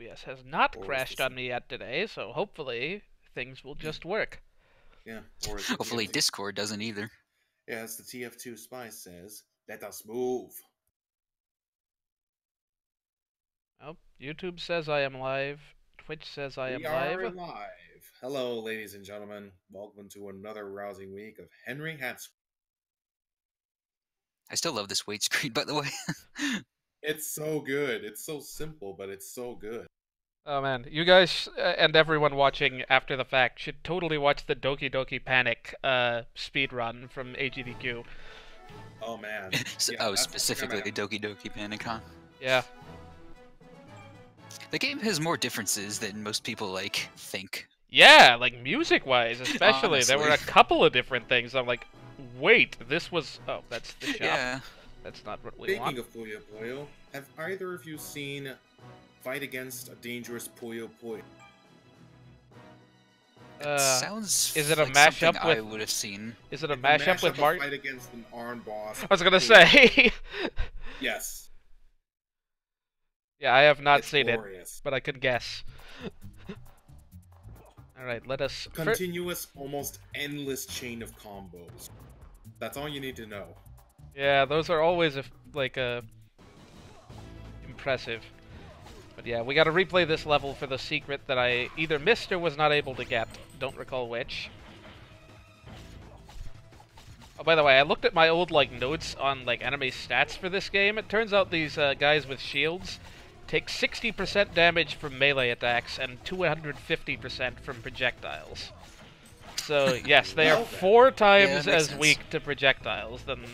OBS has not Or is crashed this... on me yet today, so hopefully things will just work. Yeah, or is it Hopefully TF2? Discord doesn't either. Yeah, as the TF2 spy says, let us move. Oh, YouTube says I am live. Twitch says I am We are live. live. Hello, ladies and gentlemen. Welcome to another rousing week of Henry Hatsworth. I still love this weight screen, by the way. It's so good. It's so simple, but it's so good. Oh man, you guys and everyone watching after the fact should totally watch the Doki Doki Panic speedrun from AGDQ. Oh man. So, Yeah, that's specifically Doki Doki Panic, huh? Yeah. The game has more differences than most people, like, think. Yeah, like music-wise especially. There were a Honestly. couple of different things. I'm like, wait, this was... Oh, that's the shop. Yeah. That's not what we Speaking want. of Puyo Puyo, have either of you seen Fight Against a Dangerous Puyo Puyo? Sounds is it a like mashup something with... I would have seen. Is it a It's mashup with of Mario? Fight Against an Arm Boss. I was gonna say... Yes. Yeah, I have not It's seen glorious. it, but I could guess. Alright, let us... Continuous, almost endless chain of combos. That's all you need to know. Yeah, those are always, impressive. But yeah, we gotta replay this level for the secret that I either missed or was not able to get. Don't recall which. Oh, by the way, I looked at my old, notes on, enemy stats for this game. It turns out these, guys with shields take 60% damage from melee attacks and 250% from projectiles. So, yes, they are 4 times as weak to projectiles than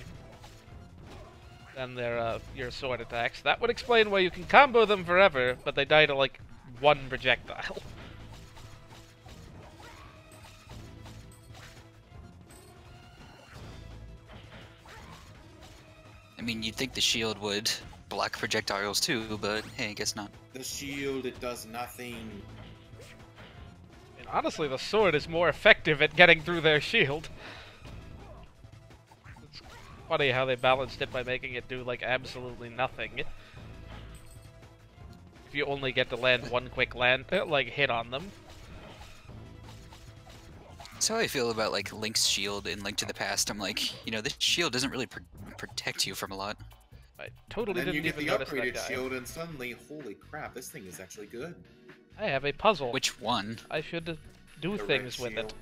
their, your sword attacks. That would explain why you can combo them forever, but they die to, 1 projectile. I mean, you'd think the shield would block projectiles too, but hey, I guess not. The shield, it does nothing. And honestly, the sword is more effective at getting through their shield. It's funny how they balanced it by making it do, absolutely nothing. If you only get to land one quick hit on them. That's how I feel about, Link's shield in Link to the Past. I'm like, you know, this shield doesn't really protect you from a lot. I totally Then didn't you get even the notice that upgraded guy. shield, and suddenly, holy crap, this thing is actually good. I have a puzzle. Which one? I should do The things red with it. shield.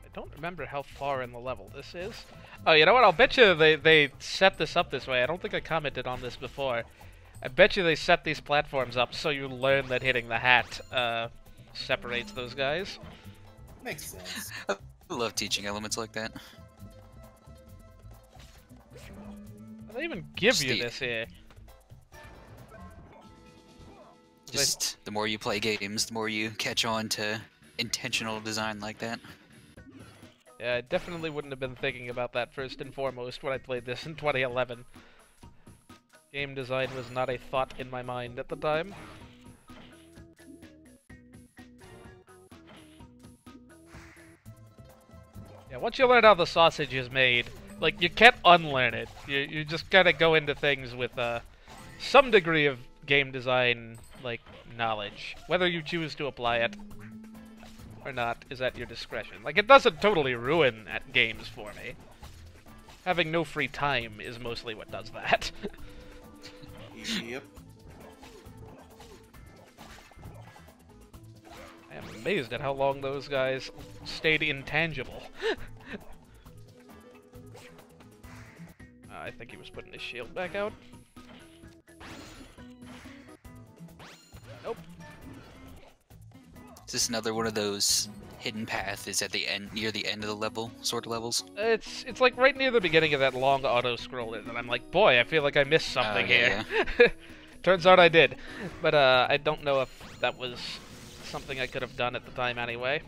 I don't remember how far in the level this is. Oh, you know what? I'll bet you they set this up this way. I don't think I commented on this before. I bet you they set these platforms up so you learn that hitting the hat separates those guys. Makes sense. I love teaching elements like that. They even give you Steve. this here. Just the more you play games, the more you catch on to intentional design like that. Yeah, I definitely wouldn't have been thinking about that first and foremost when I played this in 2011. Game design was not a thought in my mind at the time. Yeah, once you learn how the sausage is made, you can't unlearn it. You just gotta go into things with some degree of game design, knowledge. Whether you choose to apply it or not is at your discretion. It doesn't totally ruin at games for me. Having no free time is mostly what does that. Yep. I am amazed at how long those guys stayed intangible. I think he was putting his shield back out. Nope. Is this another one of those hidden path is at the end, near the end of the level, sort of levels? It's right near the beginning of that long auto-scroller, and I'm like, boy, I feel like I missed something here. Yeah. Turns out I did. But I don't know if that was something I could have done at the time anyway.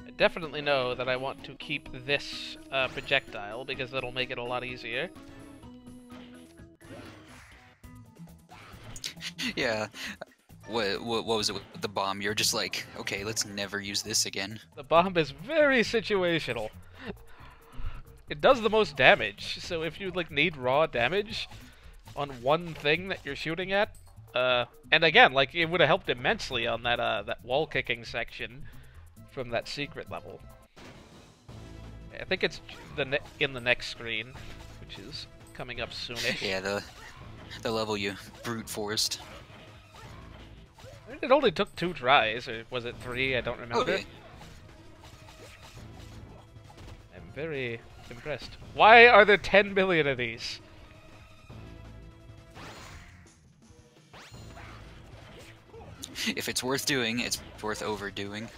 I definitely know that I want to keep this projectile because it'll make it a lot easier. Yeah. What was it with the bomb? You're just like, okay, let's never use this again. The bomb is very situational. It does the most damage, so if you like need raw damage on one thing that you're shooting at, and again, like it would have helped immensely on that that wall kicking section from that secret level. I think it's in the next screen, which is coming up soonish. Yeah, the level you brute forced. It only took 2 tries, or was it 3? I don't remember. Okay. I'm very impressed. Why are there 10 million of these? If it's worth doing, it's worth overdoing.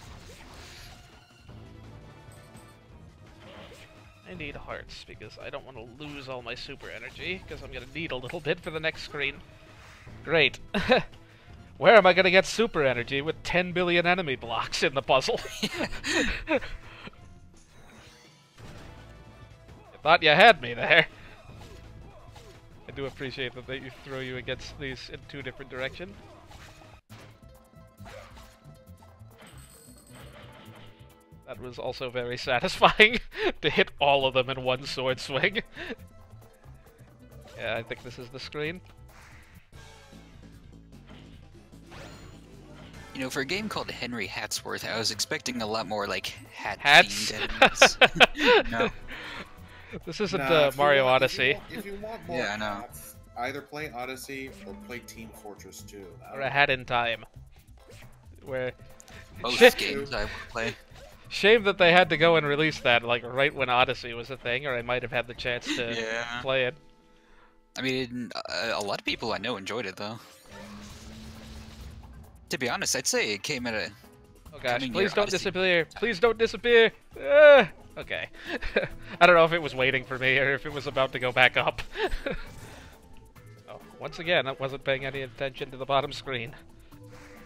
I need hearts, because I don't want to lose all my super energy, because I'm going to need a little bit for the next screen. Great. Where am I going to get super energy with 10 billion enemy blocks in the puzzle? I thought you had me there. I do appreciate that they throw you against these in 2 different directions. That was also very satisfying to hit all of them in one sword swing. Yeah, I think this is the screen. You know, for a game called Henry Hatsworth, I was expecting a lot more like Hats? hat-themed enemies. No. This isn't Nah, Mario Odyssey. If you want more Yeah, I know. hats, either play Odyssey or play Team Fortress 2. Or a Hat in Time. Where... Both games I would play. Shame that they had to go and release that, like, right when Odyssey was a thing, or I might have had the chance to play it. I mean, a lot of people I know enjoyed it, though. To be honest, I'd say it came at a... Oh gosh, coming please near don't Odyssey. disappear! Please don't disappear! Okay. I don't know if it was waiting for me, or if it was about to go back up. Oh, once again, I wasn't paying any attention to the bottom screen.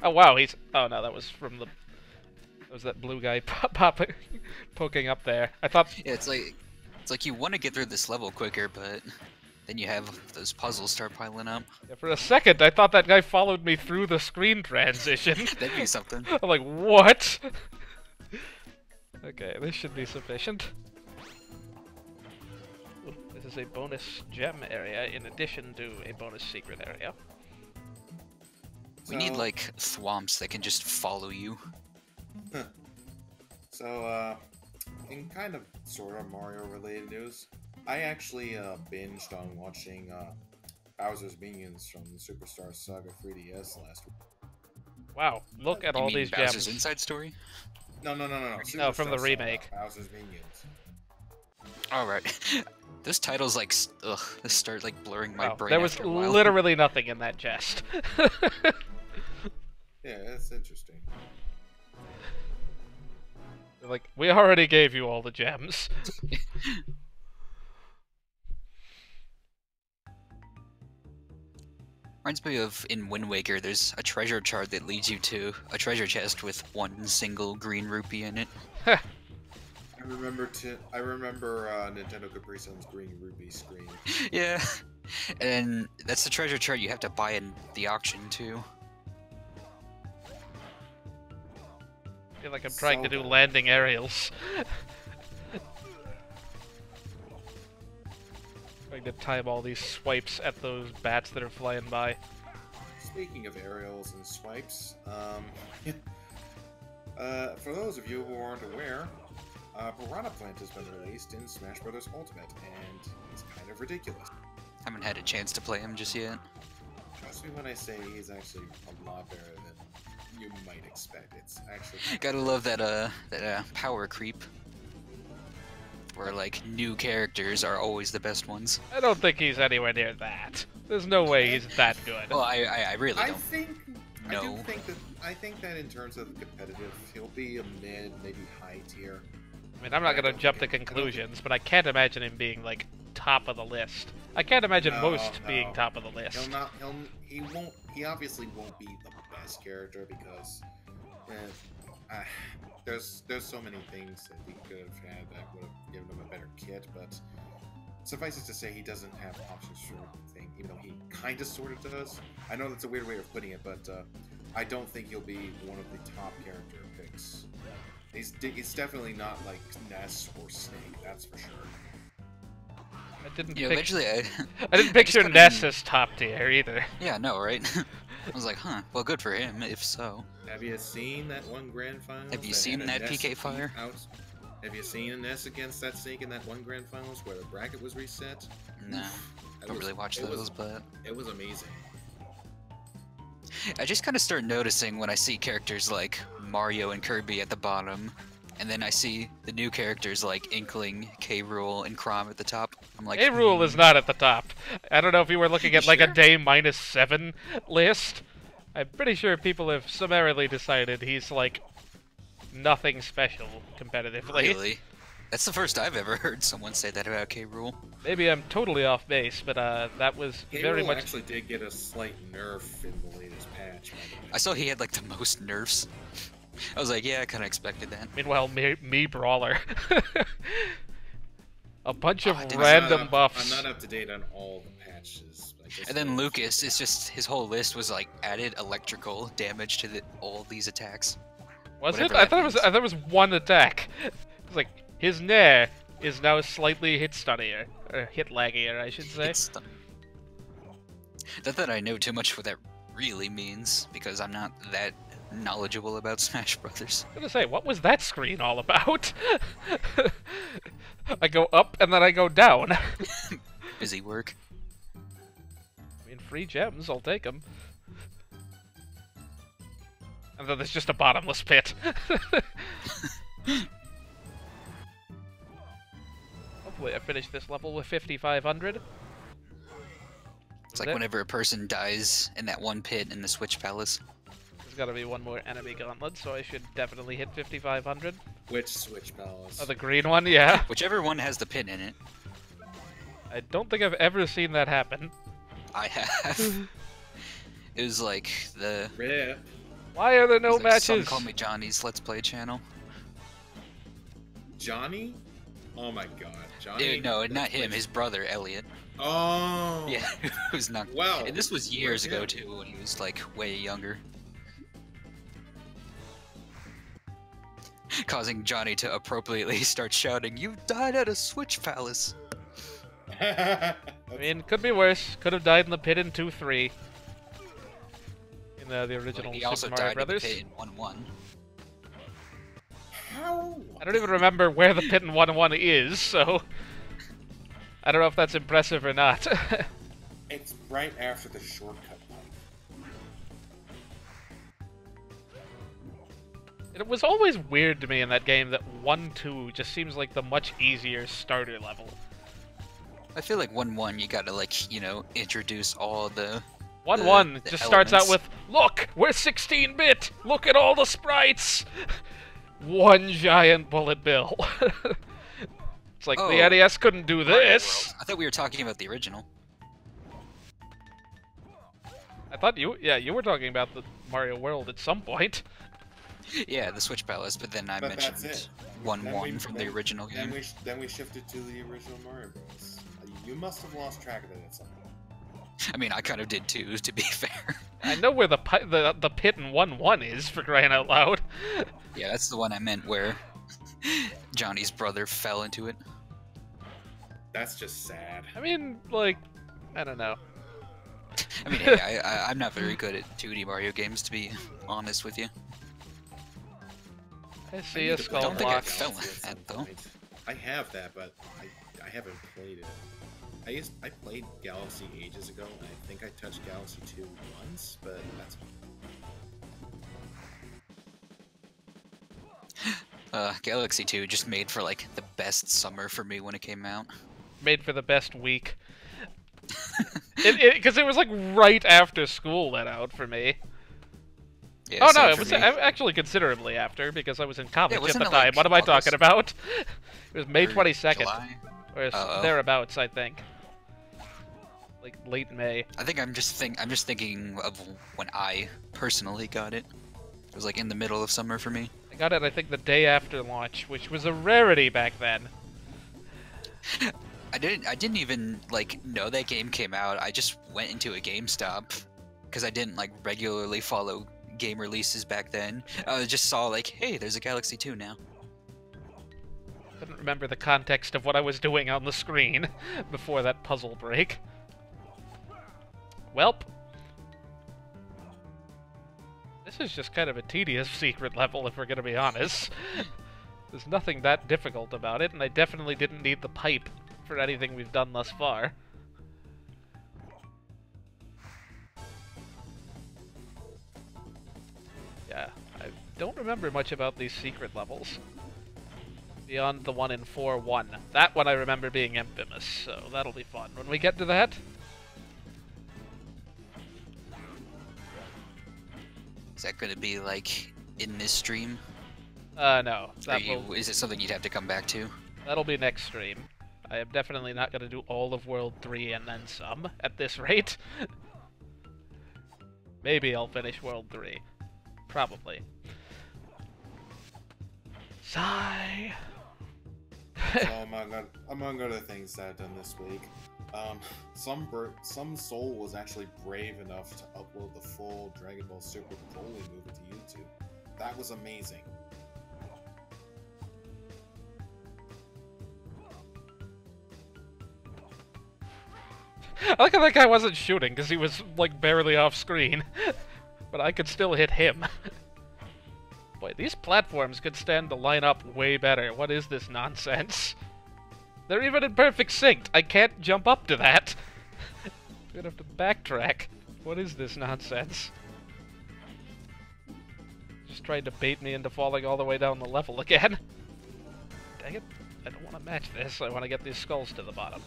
Oh wow, he's... Oh no, that was from the... That was that blue guy poking up there. I thought... Yeah, it's like you want to get through this level quicker, but then you have those puzzles start piling up. Yeah, for a second, I thought that guy followed me through the screen transition. That'd be something. I'm like, what? Okay, this should be sufficient. Ooh, this is a bonus gem area in addition to a bonus secret area. We need, like, thwomps that can just follow you. So, in kind of sort of Mario-related news, I actually binged on watching Bowser's Minions from Superstar Saga 3DS last week. Wow, look at You all mean these Bowser's gems. Inside Story? No. No, from Superstar the Saga, remake. Bowser's Minions. Alright. Those titles, like, ugh, they start, like, blurring my Wow, brain there was after a while. literally nothing in that chest. Yeah, that's interesting. Like, we already gave you all the gems. Reminds me of, in Wind Waker, there's a treasure chart that leads you to a treasure chest with one single green rupee in it. I remember Nintendo Capri Sun's Green Ruby screen. Yeah. And that's the treasure chart you have to buy in the auction, too. I feel like I'm trying to do So- landing aerials. Trying to time all these swipes at those bats that are flying by. Speaking of aerials and swipes, for those of you who aren't aware, Piranha Plant has been released in Smash Bros. Ultimate, and it's kind of ridiculous. Haven't had a chance to play him just yet. Trust me when I say he's actually a lot better than you might expect. It's actually Gotta love that power creep. Where, like, new characters are always the best ones. I don't think he's anywhere near that. There's no way he's that good. Well, I really I don't. do think that in terms of competitive, he'll be a mid, maybe high tier. I mean, I'm not gonna jump to conclusions, but I can't imagine him being, like, top of the list. I can't imagine most being top of the list. He obviously won't be the best character because there's so many things that we could have had that would have given him a better kit, but suffice it to say he doesn't have options for everything, even though he kind of sort of does. I know that's a weird way of putting it, but I don't think he'll be one of the top character picks. He's definitely not like Ness or Snake, that's for sure. I didn't. Yeah, eventually I didn't picture Ness as top tier either. Yeah, no, right? I was like, huh. Well, good for him, if so. Have you seen that one grand final? Have you seen that PK fire? Have you seen a Ness against that Snake in that one grand finals where the bracket was reset? No, don't really watch those, but it was amazing. I just kind of start noticing when I see characters like Mario and Kirby at the bottom, and then I see the new characters like Inkling, K. Rool, and Chrom at the top. I'm like, K. Rool is not at the top. I don't know if you were looking at like a day -7 list. I'm pretty sure people have summarily decided he's like nothing special competitively. Really? That's the first I've ever heard someone say that about K. Rool. Maybe I'm totally off base, but that was very much. Actually did get a slight nerf in the latest patch. I saw he had like the most nerfs. I was like, yeah, I kind of expected that. Meanwhile, me Brawler. A bunch of random buffs. I'm not up to date on all the patches. And then Lucas, it's just his whole list was like added electrical damage to all these attacks. Was it? I thought it was one attack. It's like his Nair is now slightly hit stunnier, or hit laggier, I should say. Not that I know too much what that really means, because I'm not that knowledgeable about Smash Brothers. I was gonna say, what was that screen all about? I go up and then I go down. Busy work. I mean, free gems, I'll take them. And then there's just a bottomless pit. Hopefully I finish this level with 5,500. It's like whenever a person dies in that one pit in the Switch Palace. There's gotta be one more enemy gauntlet, so I should definitely hit 5,500. Which Switch Palace? Oh, the green one? Yeah. Whichever one has the pit in it. I don't think I've ever seen that happen. I have. It was like the... Rip. Why are there no like matches? Some Call Me Johnny's Let's Play channel. Johnny? Oh my god. Johnny? Dude, no, not him, his brother, Elliot. Oh! Yeah, who's not... Wow. And this was years ago, too, when he was, like, way younger. Causing Johnny to appropriately start shouting, "You died at a Switch Palace!" I mean, could be worse. Could have died in the pit in 2-3. In the original He also Super Mario died Brothers. in the pit in 1-1. How? I don't even remember where the pit in 1-1 is, so... I don't know if that's impressive or not. It's right after the shortcut pipe. It was always weird to me in that game that 1-2 just seems like the much easier starter level. I feel like 1-1, you gotta, like, you know, introduce all the... 1-1 just starts out elements. with, look, we're 16-bit! Look at all the sprites! One giant bullet bill. It's like, the NES couldn't do this! I thought we were talking about the original. I thought you were talking about the Mario World at some point. Yeah, the Switch Palace, but then I But that's mentioned it. 1-1 from the original game. Then we shifted to the original Mario Bros. You must have lost track of it at some point. I mean, I kind of did too, to be fair. I know where the pit in 1-1 is, for crying out loud. Yeah, that's the one I meant where Johnny's brother fell into it. That's just sad. I mean, like, I don't know. I mean, hey, I'm not very good at 2D Mario games, to be honest with you. I see a skull don't think I block. fell in that, though. I have that, but I haven't played it. I played Galaxy ages ago, and I think I touched Galaxy 2 once, but that's... Galaxy 2 just made for, like, the best summer for me when it came out. Made for the best week. Because it was, like, right after school let out for me. Yeah, Oh same no, it for was me. actually considerably after, because I was in college at wasn't the it, time. like, What am I August? talking about? It was May Or 22nd. July? Or thereabouts, I think. Like, late May. I think I'm just thinking of when I personally got it. It was like in the middle of summer for me. I got it, I think, the day after launch, which was a rarity back then. I didn't even like know that game came out. I just went into a GameStop because I didn't like regularly follow game releases back then. I just saw like, hey, there's a Galaxy 2 now. Couldn't remember the context of what I was doing on the screen before that puzzle break. Welp. This is just kind of a tedious secret level, if we're gonna be honest. There's nothing that difficult about it, and I definitely didn't need the pipe for anything we've done thus far. Yeah, I don't remember much about these secret levels. Beyond the one in 4-1. That one I remember being infamous, so that'll be fun when we get to that. Is that going to be like in this stream? No. Is it something you'd have to come back to? That'll be next stream. I am definitely not going to do all of World 3 and then some at this rate. Maybe I'll finish World 3. Probably. Sigh. So among other things that I've done this week, some soul was actually brave enough to upload the full Dragon Ball Super Broly movie to YouTube. That was amazing. I like how that guy wasn't shooting because he was like barely off screen, but I could still hit him. Boy, these platforms could stand to line up way better. What is this nonsense? They're even in perfect sync. I can't jump up to that. I'm gonna have to backtrack. What is this nonsense? Just trying to bait me into falling all the way down the level again. Dang it. I don't want to match this. I want to get these skulls to the bottom.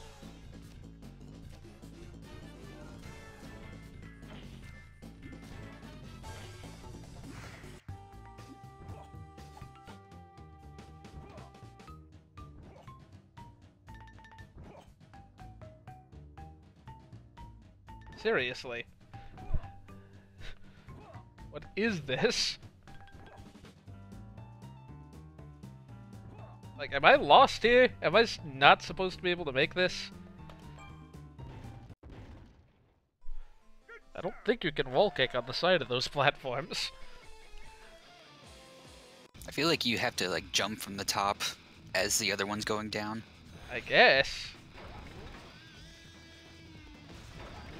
Seriously. What is this? Like, am I lost here? Am I not supposed to be able to make this? I don't think you can wall kick on the side of those platforms. I feel like you have to like jump from the top as the other one's going down. I guess.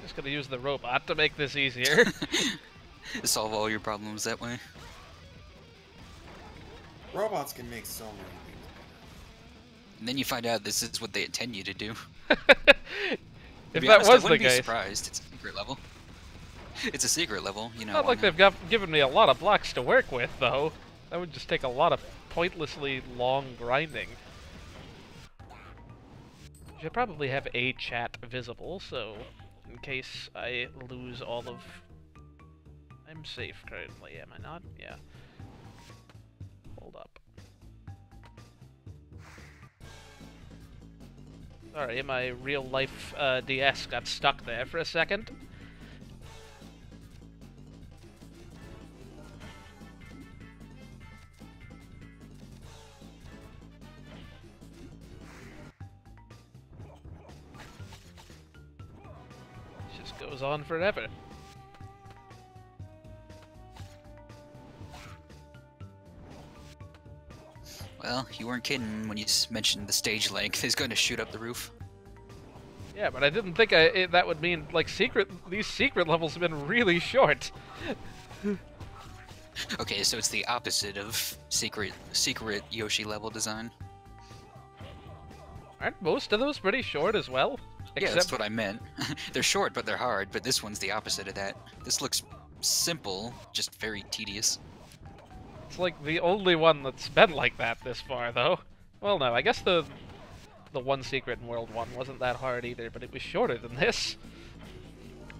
Just gonna use the robot to make this easier. Solve all your problems that way. Robots can make so many things. And then you find out this is what they intend you to do. If be that honest, was I the wouldn't be case. Surprised. It's a secret level. It's a secret level, you know. Not like they've given me a lot of blocks to work with, though. That would just take a lot of pointlessly long grinding. Should probably have a chat visible, so in case I lose all of... I'm safe currently, am I not? Yeah. Hold up. Sorry, my real-life DS got stuck there for a second. Just goes on forever. Well, you weren't kidding when you mentioned the stage length is going to shoot up the roof. Yeah, but I didn't think that would mean, like, these secret levels have been really short. Okay, so it's the opposite of secret Yoshi level design. Aren't most of those pretty short as well? Yeah, that's what I meant. They're short, but they're hard, but this one's the opposite of that. This looks simple, just very tedious. It's like the only one that's been like that this far, though. Well, no, I guess the one secret in World 1 wasn't that hard either, but it was shorter than this.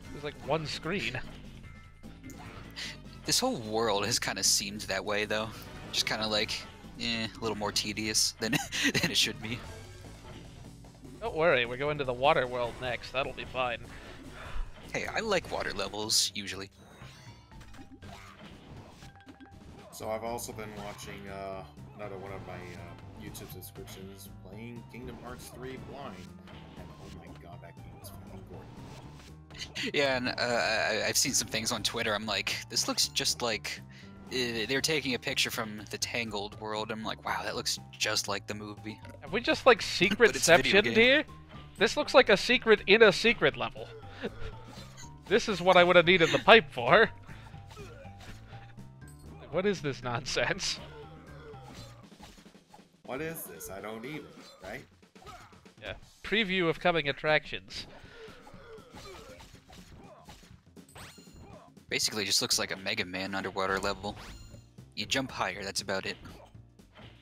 It was like one screen. This whole world has kind of seemed that way, though. Just kind of like, a little more tedious than, than it should be. Don't worry, we're going to the water world next. That'll be fine. Hey, I like water levels, usually. So I've also been watching another one of my YouTube subscriptions, playing Kingdom Hearts 3 blind. Yeah, and I've seen some things on Twitter. I'm like, this looks just like they're taking a picture from the Tangled world. I'm like, wow, that looks just like the movie. Have we just like But it's a video secretceptioned game. here? This looks like a secret in a secret level. This is what I would have needed the pipe for. What is this nonsense? What is this? I don't need it, right? Yeah. Preview of coming attractions. Basically, it just looks like a Mega Man underwater level. You jump higher, that's about it.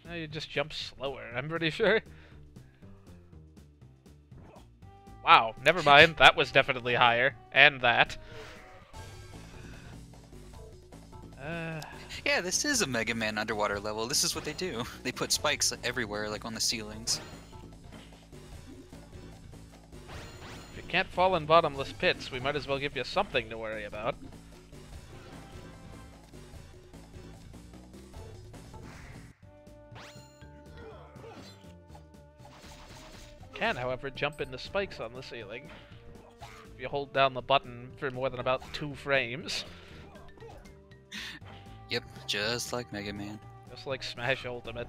No, you just jump slower, I'm pretty sure. Wow, never mind. That was definitely higher. And that. Yeah, this is a Mega Man underwater level. This is what they do. They put spikes everywhere, like on the ceilings. If you can't fall in bottomless pits, we might as well give you something to worry about. Can, however, jump into spikes on the ceiling if you hold down the button for more than about 2 frames. Yep, just like Mega Man. Just like Smash Ultimate.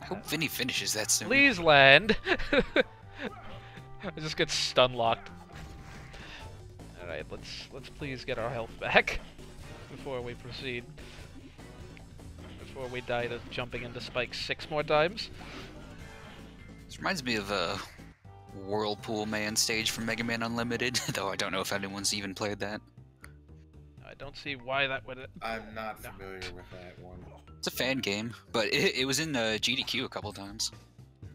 I hope Vinny finishes that soon. Please land! I just get stun locked. Alright, let's please get our health back before we proceed. Before we die to jumping into spikes 6 more times. This reminds me of a Whirlpool Man stage from Mega Man Unlimited, though I don't know if anyone's even played that. I don't see why that would... I'm not familiar with that one. It's a fan game, but it was in the GDQ a couple times.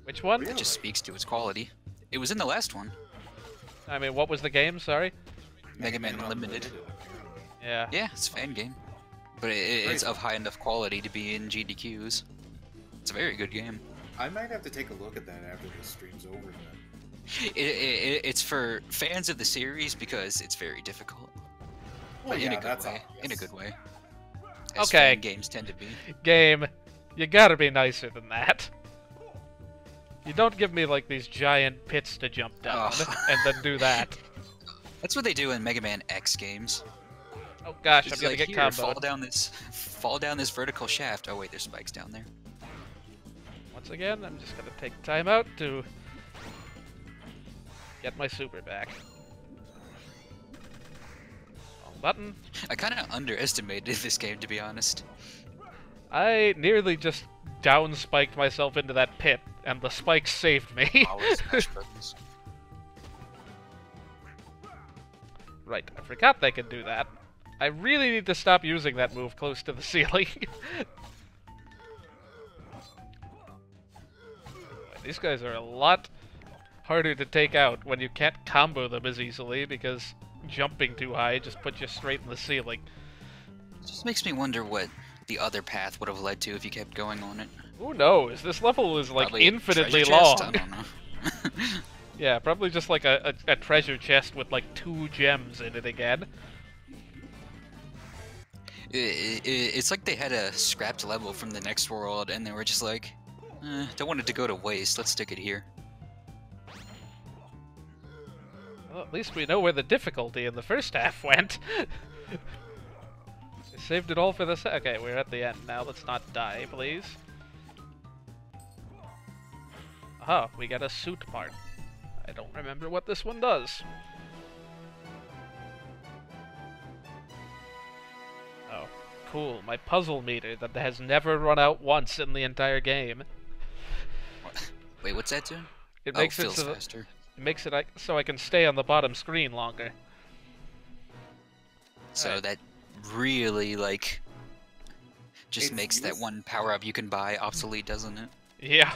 Which one? It just speaks to its quality. It was in the last one. I mean, what was the game? Sorry? Mega Man Unlimited. Yeah. Yeah, it's a fan game. But it's of high enough quality to be in GDQs. It's a very good game. I might have to take a look at that after the stream's over then. It's for fans of the series because it's very difficult. Well, But in yeah, a good that's way. obvious. In a good way. As Okay. fan games tend to be. Game, you gotta be nicer than that. You don't give me, like, these giant pits to jump down, and then do that. That's what they do in Mega Man X games. Oh gosh, It's I'm gonna like, get here, comboed. fall down this vertical shaft. Oh wait, there's spikes down there. Once again, I'm just gonna take time out to get my super back. Wrong button. I kind of underestimated this game, to be honest. I nearly just down spiked myself into that pit, and the spikes saved me. Power smash buttons. Right, I forgot they could do that. I really need to stop using that move close to the ceiling. These guys are a lot harder to take out when you can't combo them as easily because jumping too high just puts you straight in the ceiling. It just makes me wonder what the other path would have led to if you kept going on it. Who knows? This level is like Probably a infinitely treasure long. chest? I don't know. Yeah, probably just like a treasure chest with like 2 gems in it again. It's like they had a scrapped level from the next world, and they were just like, don't want it to go to waste, let's stick it here. Well, at least we know where the difficulty in the first half went. They saved it all for the okay, we're at the end now. Let's not die, please. Oh, we got a suit part. I don't remember what this one does. Oh, cool. My puzzle meter that has never run out once in the entire game. Wait, what's that do? It makes it fills so faster. it makes it so I can stay on the bottom screen longer. So Alright. that really, like, just It's makes that used- one power-up you can buy obsolete, doesn't it? Yeah.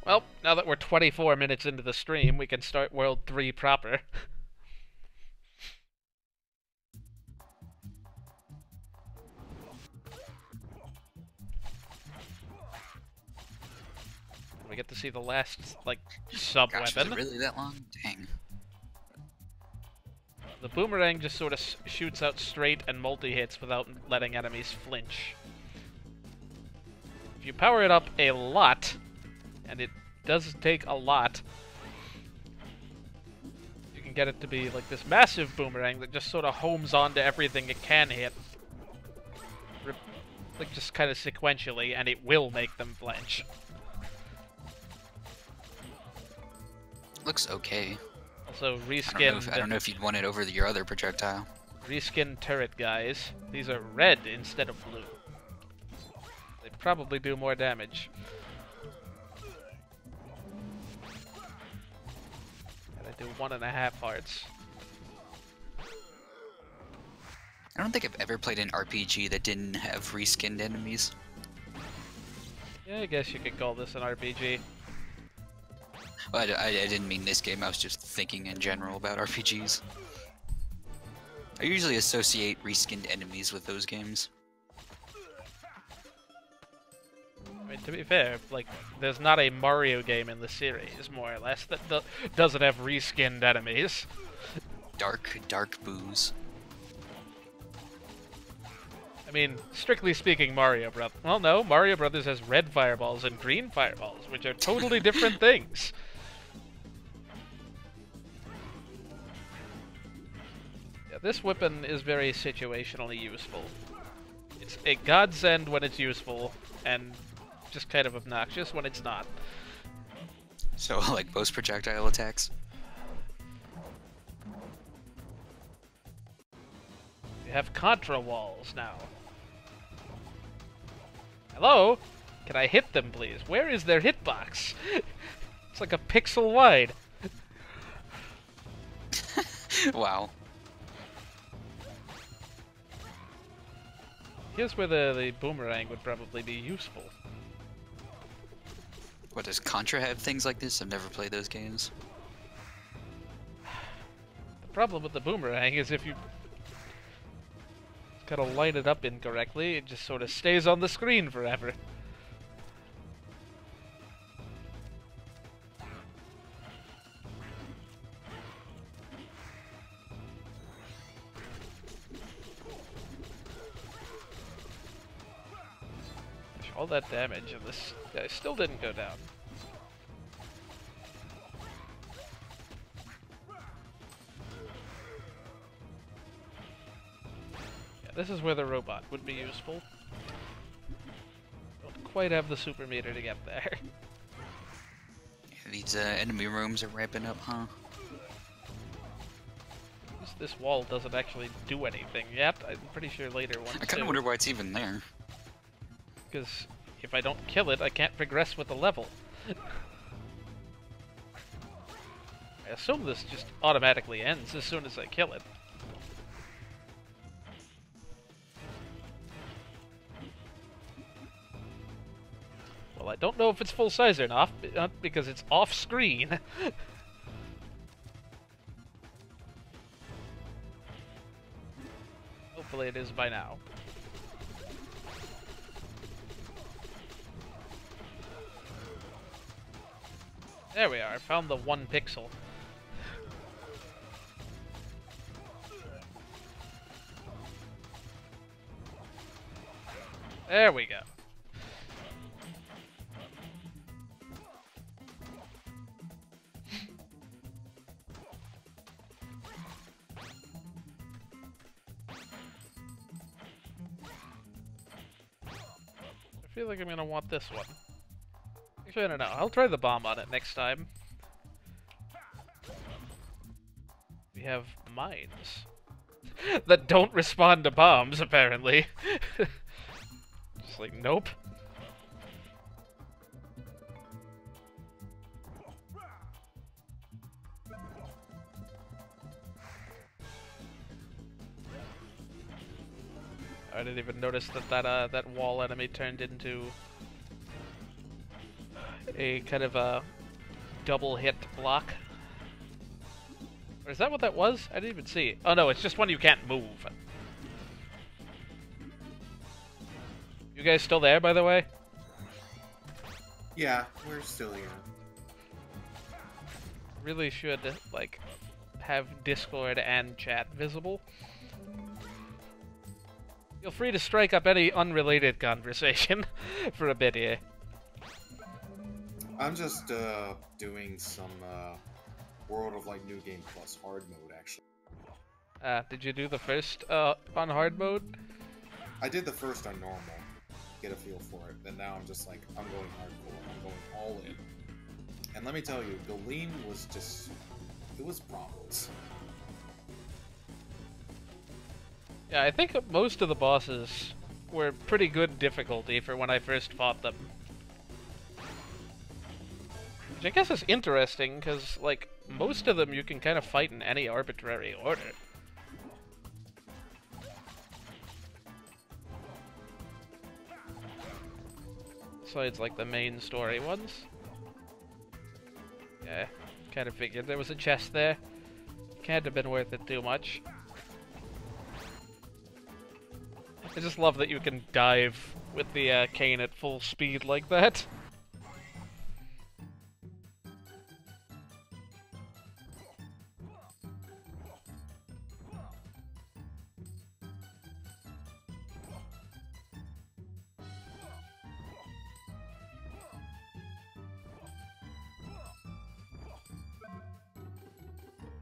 Well, now that we're 24 minutes into the stream, we can start World 3 proper. We get to see the last, like, Gosh, was it sub-weapon. really that long? Dang. The boomerang just sort of shoots out straight and multi-hits without letting enemies flinch. If you power it up a lot, and it does take a lot, you can get it to be like this massive boomerang that just sort of homes onto everything it can hit. Like just kind of sequentially, and it will make them flinch. Looks okay. Also, reskinned. I don't know if you'd want it over your other projectile. Reskinned turret guys. These are red instead of blue. They probably do more damage. And I do 1.5 hearts. I don't think I've ever played an RPG that didn't have reskinned enemies. Yeah, I guess you could call this an RPG. Well, I didn't mean this game, I was just thinking in general about RPGs. I usually associate reskinned enemies with those games. I mean, to be fair, like, there's not a Mario game in the series, more or less, that doesn't have reskinned enemies. Dark booze. I mean, strictly speaking, Mario Brothers. Well, no, Mario Brothers has red fireballs and green fireballs, which are totally different things. Yeah, this weapon is very situationally useful. It's a godsend when it's useful, and just kind of obnoxious when it's not. So, like most projectile attacks? We have contra walls now. Hello? Can I hit them, please? Where is their hitbox? It's like a pixel wide. Wow. Here's where the boomerang would probably be useful. What, does Contra have things like this? I've never played those games. The problem with the boomerang is if you kind of line it up incorrectly, it just sort of stays on the screen forever. All that damage and this guy still didn't go down. This is where the robot would be useful. Don't quite have the super meter to get there. Yeah, these enemy rooms are ramping up, huh? This wall doesn't actually do anything yet. I'm pretty sure later ones I kind of wonder why it's even there. Because if I don't kill it, I can't progress with the level. I assume this just automatically ends as soon as I kill it. Well, I don't know if it's full size or not because it's off screen. Hopefully it is by now. There we are, I found the 1 pixel. There we go. I feel like I'm gonna want this one. Actually, I don't know. I'll try the bomb on it next time. We have mines that don't respond to bombs, apparently. Just like, nope. I didn't even notice that that wall enemy turned into a kind of a double hit block. Or is that what that was? I didn't even see it. Oh no, it's just one you can't move. You guys still there, by the way? Yeah, we're still here. Really should, like, have Discord and chat visible. Feel free to strike up any unrelated conversation for a bit here. I'm just doing some World of Light New Game Plus hard mode, actually. Did you do the first on hard mode? I did the first on normal, get a feel for it. Then now I'm just like, I'm going hardcore. I'm going all in. And let me tell you, Galeen was just, it was problems. Yeah, I think most of the bosses were pretty good difficulty for when I first fought them. Which I guess is interesting, because, like, most of them you can kind of fight in any arbitrary order. Besides, like, the main story ones. Yeah, kind of figured there was a chest there. Can't have been worth it too much. I just love that you can dive with the cane at full speed like that.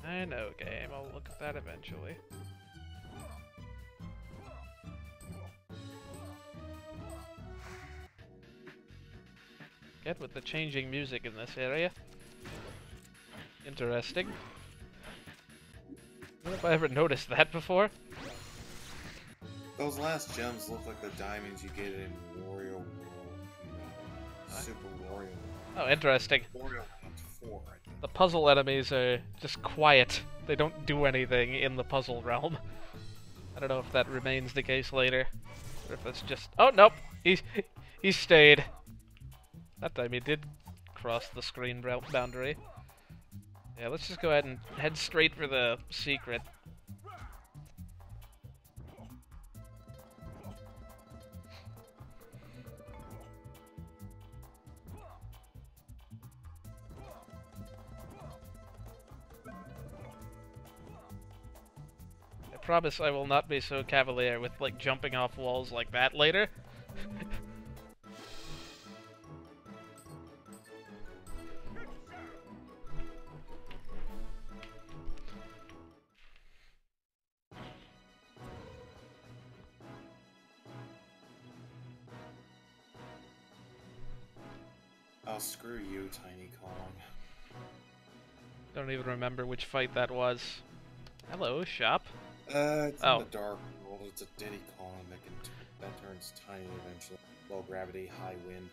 I know, game. I'll look at that eventually. Get with the changing music in this area. Interesting. I don't know if I ever noticed that before. Those last gems look like the diamonds you get in Wario World. Super Wario. Oh, interesting. Wario World 4, I think. The puzzle enemies are just quiet. They don't do anything in the puzzle realm. I don't know if that remains the case later. Or if it's just... Oh, nope! He stayed. That time he did cross the screen boundary. Yeah, let's just go ahead and head straight for the secret. I promise I will not be so cavalier with, like, jumping off walls like that later. Oh, screw you, Tiny Kong. Don't even remember which fight that was. Hello, shop. It's in the Dark World. It's a Diddy Kong that turns tiny eventually. Low gravity, high wind.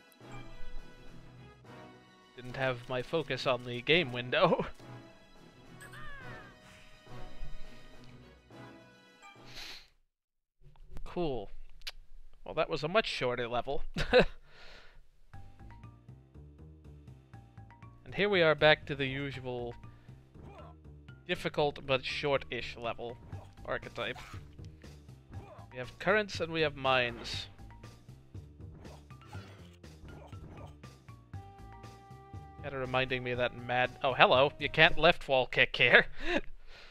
Didn't have my focus on the game window. Cool. Well, that was a much shorter level. And here we are back to the usual difficult but short-ish level archetype. We have currents and we have mines. Kinda reminding me of that mad... Oh, hello! You can't left wall kick here!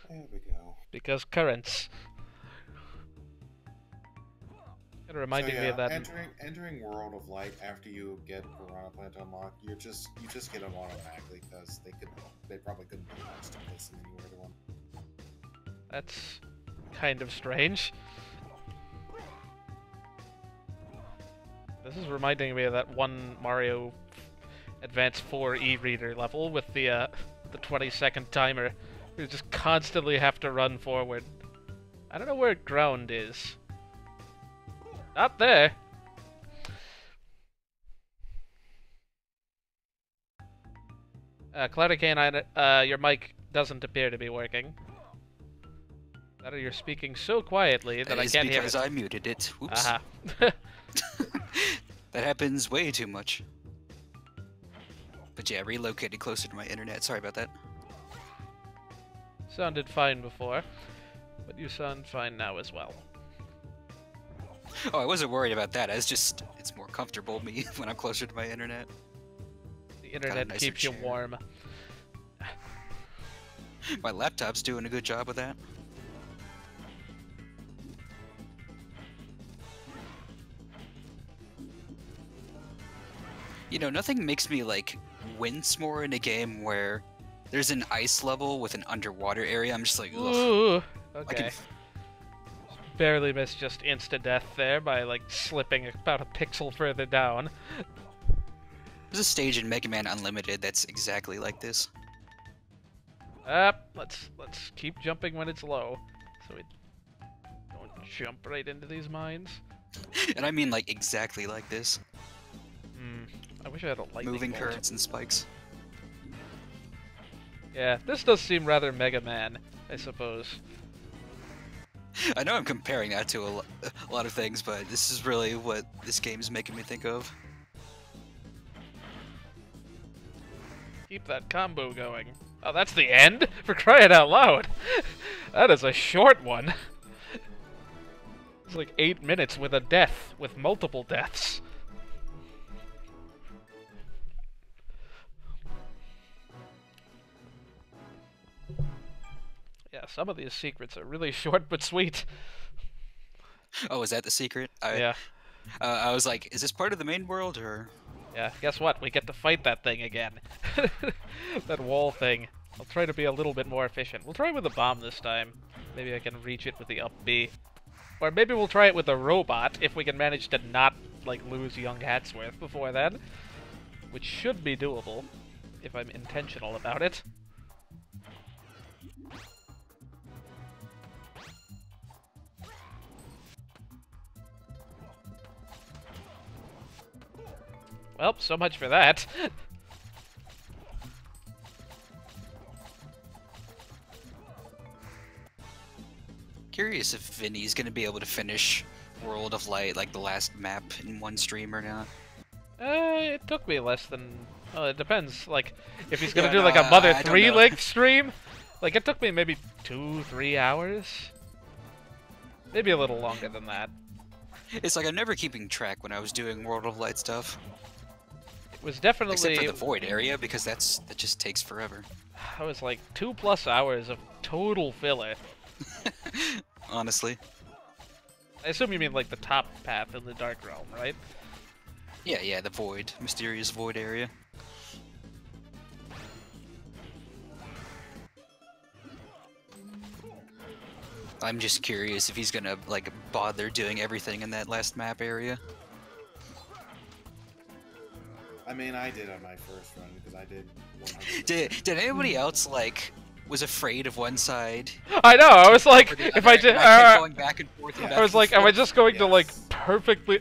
There we go. Because currents. Kinda reminding me of that... Entering World of Light after you get Piranha Plant unlocked, you just get them automatically because they probably couldn't be launched in place anywhere to one. That's kind of strange. This is reminding me of that one Mario Advance 4 e-reader level with the 20-second timer. You just constantly have to run forward. I don't know where ground is. Not there. Cloudy Canine, your mic doesn't appear to be working. That or you're speaking so quietly that I can't hear it. Because I muted it. Oops. Aha. That happens way too much. But yeah, relocated closer to my internet. Sorry about that. Sounded fine before, but you sound fine now as well. Oh, I wasn't worried about that. It's more comfortable me when I'm closer to my internet. The internet keeps you warm. My laptop's doing a good job with that. You know, nothing makes me, like, wince more in a game where there's an ice level with an underwater area. I'm just like, ugh. Ooh, I okay. can... Barely missed just insta-death there by, like, slipping about a pixel further down. There's a stage in Mega Man Unlimited that's exactly like this. Let's keep jumping when it's low, so we don't jump right into these mines. And I mean, like, exactly like this. I wish I had a lightning Moving bolt. currents and spikes. Yeah, this does seem rather Mega Man, I suppose. I know I'm comparing that to a lot of things, but this is really what this game is making me think of. Keep that combo going. Oh, that's the end? For crying out loud! That is a short one. It's like 8 minutes with a death, with multiple deaths. Yeah, some of these secrets are really short but sweet. Oh, is that the secret? Yeah. I was like, is this part of the main world, or...? Yeah, guess what? We get to fight that thing again. That wall thing. I'll try to be a little bit more efficient. We'll try with the bomb this time. Maybe I can reach it with the up B. Or maybe we'll try it with the robot, if we can manage to not, like, lose young Hatsworth before then. Which should be doable, if I'm intentional about it. Well, so much for that. Curious if Vinny's gonna be able to finish World of Light, like the last map, in one stream or not. It took me less than... Well, it depends. Like, if he's gonna Yeah, do no, like a Mother I don't 3 know. length stream, like it took me maybe 2-3 hours. Maybe a little longer than that. It's like I'm never keeping track when I was doing World of Light stuff. It was definitely... Except for the Void area, because that just takes forever. I was like 2+ hours of total filler. Honestly. I assume you mean like the top path in the Dark Realm, right? Yeah, the Void. Mysterious Void area. I'm just curious if he's gonna, like, bother doing everything in that last map area. I mean, I did on my first run because I did 100%. Did anybody else, like, was afraid of one side? I know, I was like, if I did... going back and forth and back I was and like, am I forth? just going to like Yes. perfectly...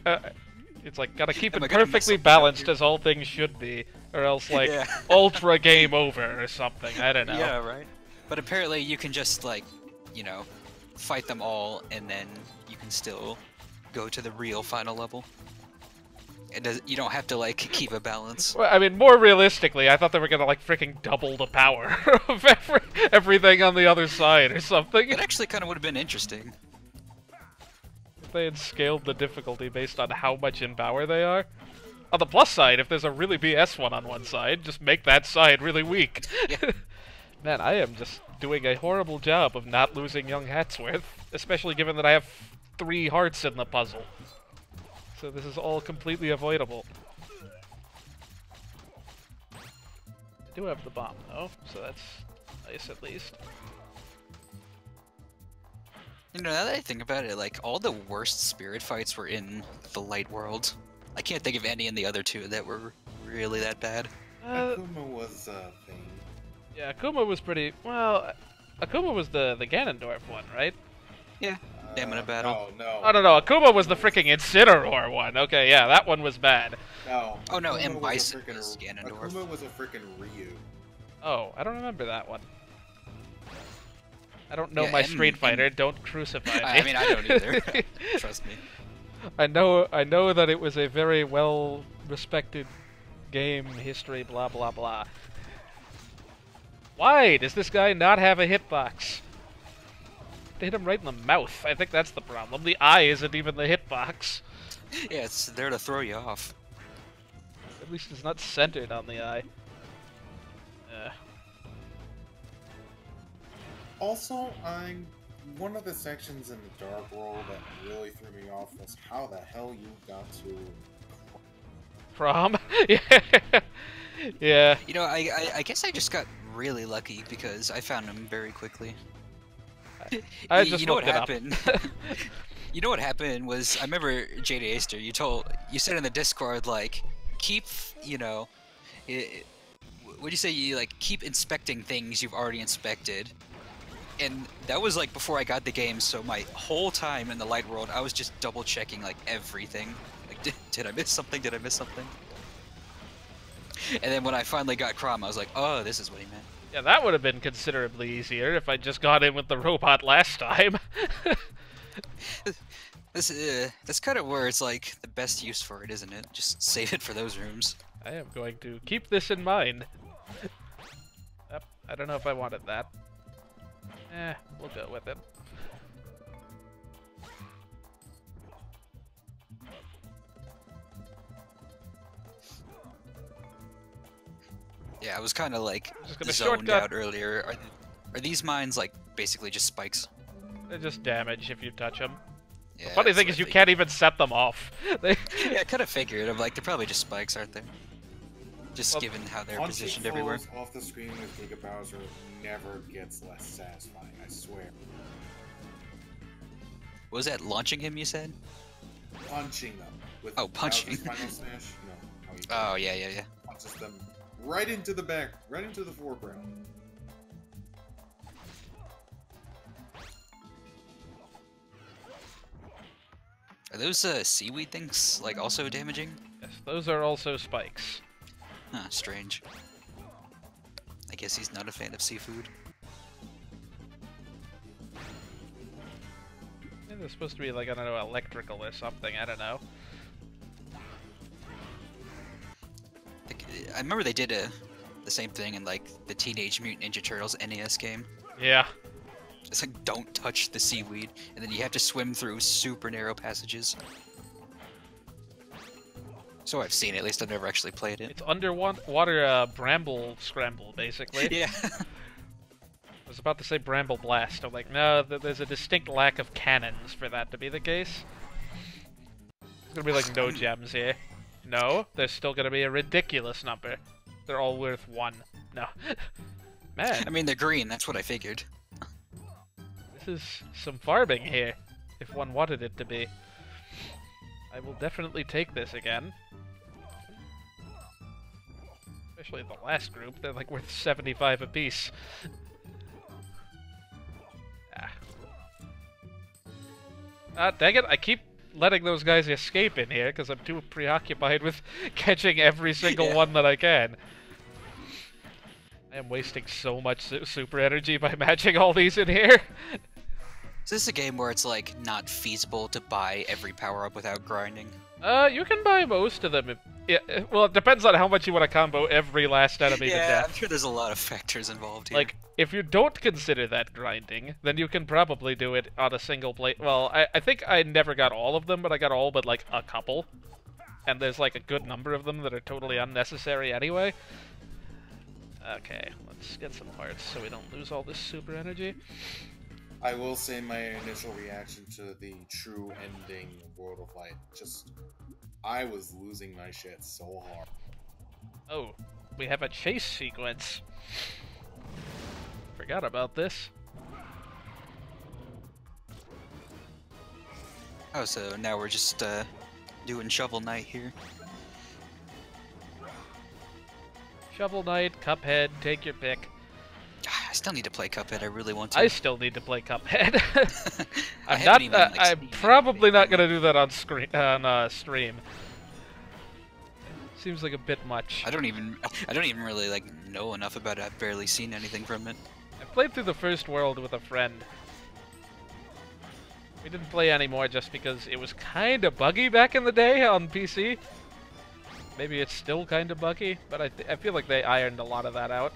it's like, gotta keep Am it I gonna mess perfectly up the balanced character? as all things should be. Or else like, Yeah. ultra game over or something, I don't know. Yeah, right. But apparently you can just, like, you know, fight them all, and then you can still go to the real final level. You don't have to, like, keep a balance. Well, I mean, more realistically, I thought they were gonna like freaking double the power of everything on the other side or something. It actually kind of would have been interesting. If they had scaled the difficulty based on how much in power they are. On the plus side, if there's a really BS one on one side, just make that side really weak. Yeah. Man, I am just doing a horrible job of not losing young Hatsworth, especially given that I have 3 hearts in the puzzle. So this is all completely avoidable. I do have the bomb, though, so that's nice at least. You know, now that I think about it, like, all the worst spirit fights were in the light world. I can't think of any in the other two that were really that bad. Akuma was a thing. Yeah, Akuma was pretty... Well, Akuma was the Ganondorf one, right? Yeah, Stamina battle. No. Oh, no, Akuma was the freaking Incineroar one. Okay, yeah, that one was bad. No. Oh no, Akuma M. was a Bison frickin' was Ganondorf. Akuma was a freaking Ryu. Oh, I don't remember that one. I don't know Yeah, my Street Fighter. Don't crucify me. I mean, I don't either. Trust me. I know that it was a very well respected game history. Blah blah blah. Why does this guy not have a hitbox? They hit him right in the mouth. I think that's the problem. The eye isn't even the hitbox. Yeah, it's there to throw you off. At least it's not centered on the eye. Also, one of the sections in the Dark World that really threw me off was how the hell you got to Prom? Yeah. Yeah. You know, I guess I just got really lucky because I found him very quickly. I just you know looked what it up. happened? You know what happened was I remember JD Aster. You said in the Discord like keep what'd you say? You like keep inspecting things you've already inspected. And that was like before I got the game, so my whole time in the light world, I was just double checking like everything. Like, did I miss something? Did I miss something? And then when I finally got Crom, I was like, oh, this is what he meant. Yeah, that would have been considerably easier if I just got in with the robot last time. That's kind of where it's like the best use for it, isn't it? Just save it for those rooms. I am going to keep this in mind. Yep, I don't know if I wanted that. We'll go with it. Yeah, I was kind of like zoned shortcut. out earlier. Are these mines like basically just spikes? They're just damage if you touch them. Yeah, The funny thing is you can't even set them off. Yeah, I kind of figured. I'm like, they're probably just spikes, aren't they? Just given how they're positioned everywhere. Off the screen with Giga Bowser never gets less satisfying, I swear. Was that launching him, you said? Punching them. With punching. Bowser's Final Smash? No. How you Oh, yeah. punches them right into the back, right into the foreground. Are those seaweed things like also damaging? Yes, those are also spikes. Huh, strange. I guess he's not a fan of seafood. Yeah, they're supposed to be like, I don't know, electrical or something, I don't know. I remember they did the same thing in like the Teenage Mutant Ninja Turtles NES game. Yeah. It's like, don't touch the seaweed, and then you have to swim through super narrow passages. So I've seen it, at least I've never actually played it. It's underwater bramble scramble, basically. Yeah. I was about to say bramble blast. I'm like, no, there's a distinct lack of cannons for that to be the case. There's gonna be like no gems here. No, there's still gonna be a ridiculous number. They're all worth 1. No. Man. I mean, they're green, that's what I figured. This is some farming here, if one wanted it to be. I will definitely take this again. Especially the last group, they're like worth 75 apiece. Dang it, I keep letting those guys escape in here because I'm too preoccupied with catching every single one that I can. I am wasting so much super energy by matching all these in here. Is this a game where it's like not feasible to buy every power-up without grinding? You can buy most of them. Well, it depends on how much you want to combo every last enemy to death. I'm sure there's a lot of factors involved here. Like, if you don't consider that grinding, then you can probably do it on a single play. Well, I think I never got all of them, but I got all but like a couple. And there's like a good number of them that are totally unnecessary anyway. Okay, let's get some hearts so we don't lose all this super energy. I will say my initial reaction to the true ending of World of Light, I was losing my shit so hard. Oh, we have a chase sequence. Forgot about this. Oh, so now we're just doing Shovel Knight here. Shovel Knight, Cuphead, take your pick. I still need to play Cuphead. I really want to. I still need to play Cuphead. I'm I'm probably not gonna do that on stream. Seems like a bit much. I don't even really like know enough about it. I've barely seen anything from it. I played through the first world with a friend. We didn't play anymore just because it was kind of buggy back in the day on PC. Maybe it's still kind of buggy, but I feel like they ironed a lot of that out.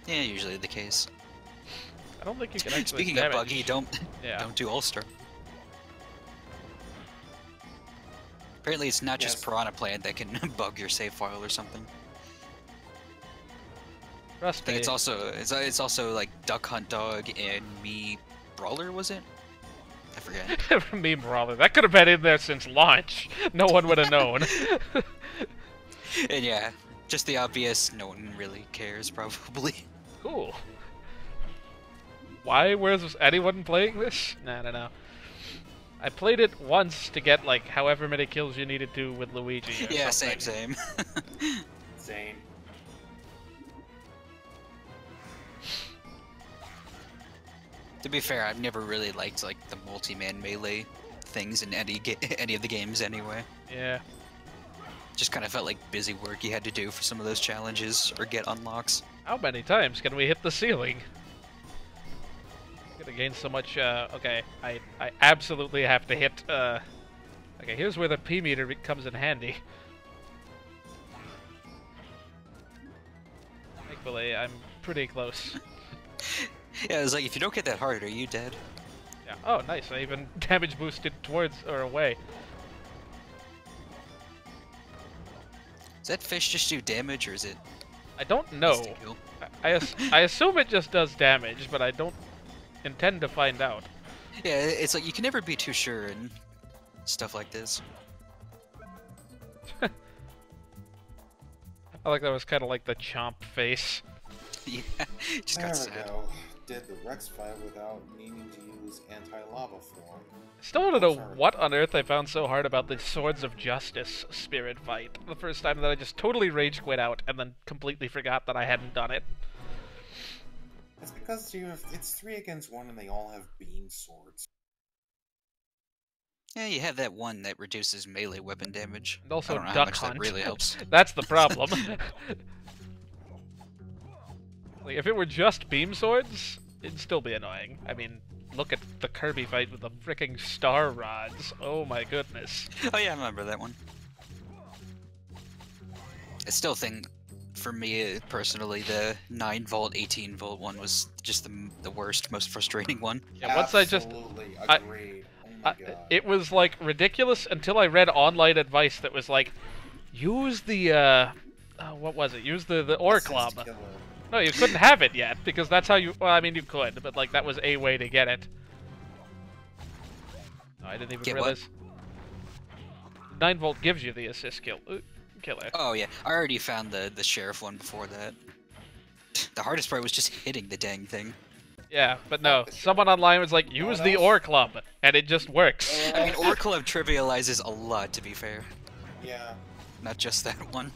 Yeah, usually the case. I don't think you can actually Speaking of buggy, don't do All-Star. Apparently it's not just Piranha Plant that can bug your save file or something. Trust I think me. it's also like Duck Hunt Dog and Me Brawler, was it? I forget. Meme brawler. That could have been in there since launch. No one would have known. And yeah, just the obvious. No one really cares, probably. Cool. Why? Where's anyone playing this? Nah, I don't know. I played it once to get like however many kills you needed to with Luigi. Or Yeah, something. same. Same. To be fair, I've never really liked like the multi-man melee things in any of the games anyway. Yeah. Just kind of felt like busy work you had to do for some of those challenges or get unlocks. How many times can we hit the ceiling? Gonna gain so much. Okay, I absolutely have to hit. Okay, here's where the P meter comes in handy. Thankfully, I'm pretty close. Yeah, it was like, if you don't get that hard, are you dead? Yeah. Oh, nice. I even damage boosted towards or away. Does that fish just do damage, or is it I don't know. insta-kill? I assume it just does damage, but I don't intend to find out. Yeah, it's like you can never be too sure in stuff like this. I like that was kind of like the chomp face. Yeah, just There got we sad. go. Did the Rex fight without needing to use anti-lava form. Still want to know Sorry. what on earth I found so hard about the Swords of Justice spirit fight. The first time that I just totally rage quit out and then completely forgot that I hadn't done it. It's because it's 3 against 1 and they all have beam swords. Yeah, you have that one that reduces melee weapon damage. And also I don't know how Duck much Hunt. that really helps. That's the problem. Like, if it were just beam swords, it'd still be annoying. I mean, look at the Kirby fight with the fricking star rods. Oh my goodness. Oh yeah, I remember that one. I still think, for me personally, the 9-volt, 18-volt one was just the worst, most frustrating one. Yeah, once I just... Absolutely agreed. Oh my god. It was, like, ridiculous until I read online advice that was like, use the, what was it? Use the ore Assist club. killer. No, you couldn't have it yet, because that's how you... Well, I mean, you could, but, like, that was a way to get it. Oh, I didn't even Get realize. 9-volt gives you the assist killer. Oh yeah, I already found the sheriff one before that. The hardest part was just hitting the dang thing. Yeah, but no, someone online was like, use the ore club, and it just works. I mean, Ore Club trivializes a lot, to be fair. Yeah. Not just that one.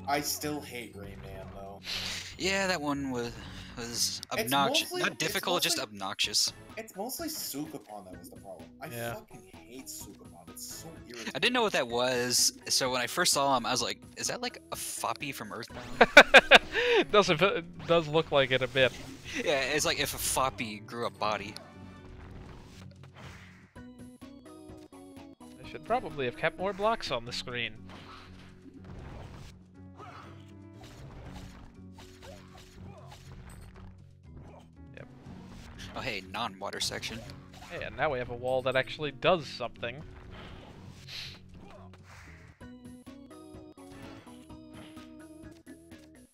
I still hate Rayman though. Yeah, that one was obnoxious. mostly- Not it's difficult, just mostly- obnoxious. It's mostly Sukapon that was the problem. I Yeah. fucking hate Sukapon. It's so irritating. I didn't know what that was, so when I first saw him, I was like, is that like a floppy from Earthbound? It does look like it a bit. Yeah, it's like if a floppy grew a body. I should probably have kept more blocks on the screen. Yep. Oh hey, non-water section. Hey, and now we have a wall that actually does something.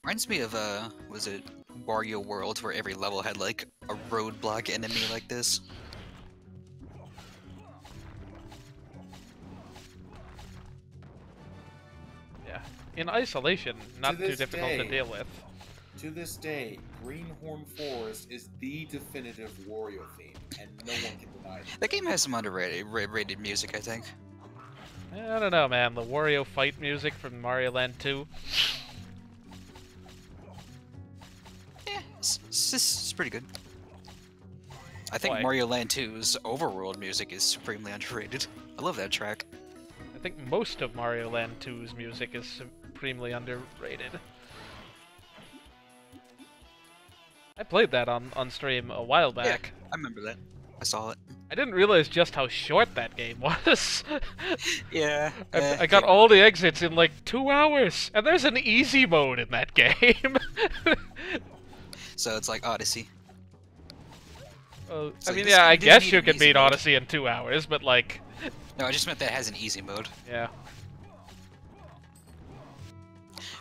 Reminds me of, was it Wario World, where every level had like a roadblock enemy like this? Yeah. In isolation, not too this difficult to day. deal with. To this day, Greenhorn Forest is the definitive Wario theme, and no one can deny it. That game has some underrated rated music, I think. I don't know, man. The Wario fight music from Mario Land 2. Yeah, it's pretty good. I think Why? Mario Land 2's overworld music is supremely underrated. I love that track. I think most of Mario Land 2's music is supremely underrated. I played that on stream a while back. Yeah, I remember that. I saw it. I didn't realize just how short that game was. Yeah. I got all the exits in like 2 hours, and there's an easy mode in that game. So it's like Odyssey. I So mean, this yeah, I game didn't guess need you an could easy beat mode. Odyssey in 2 hours, but like, No, I just meant that it has an easy mode. yeah.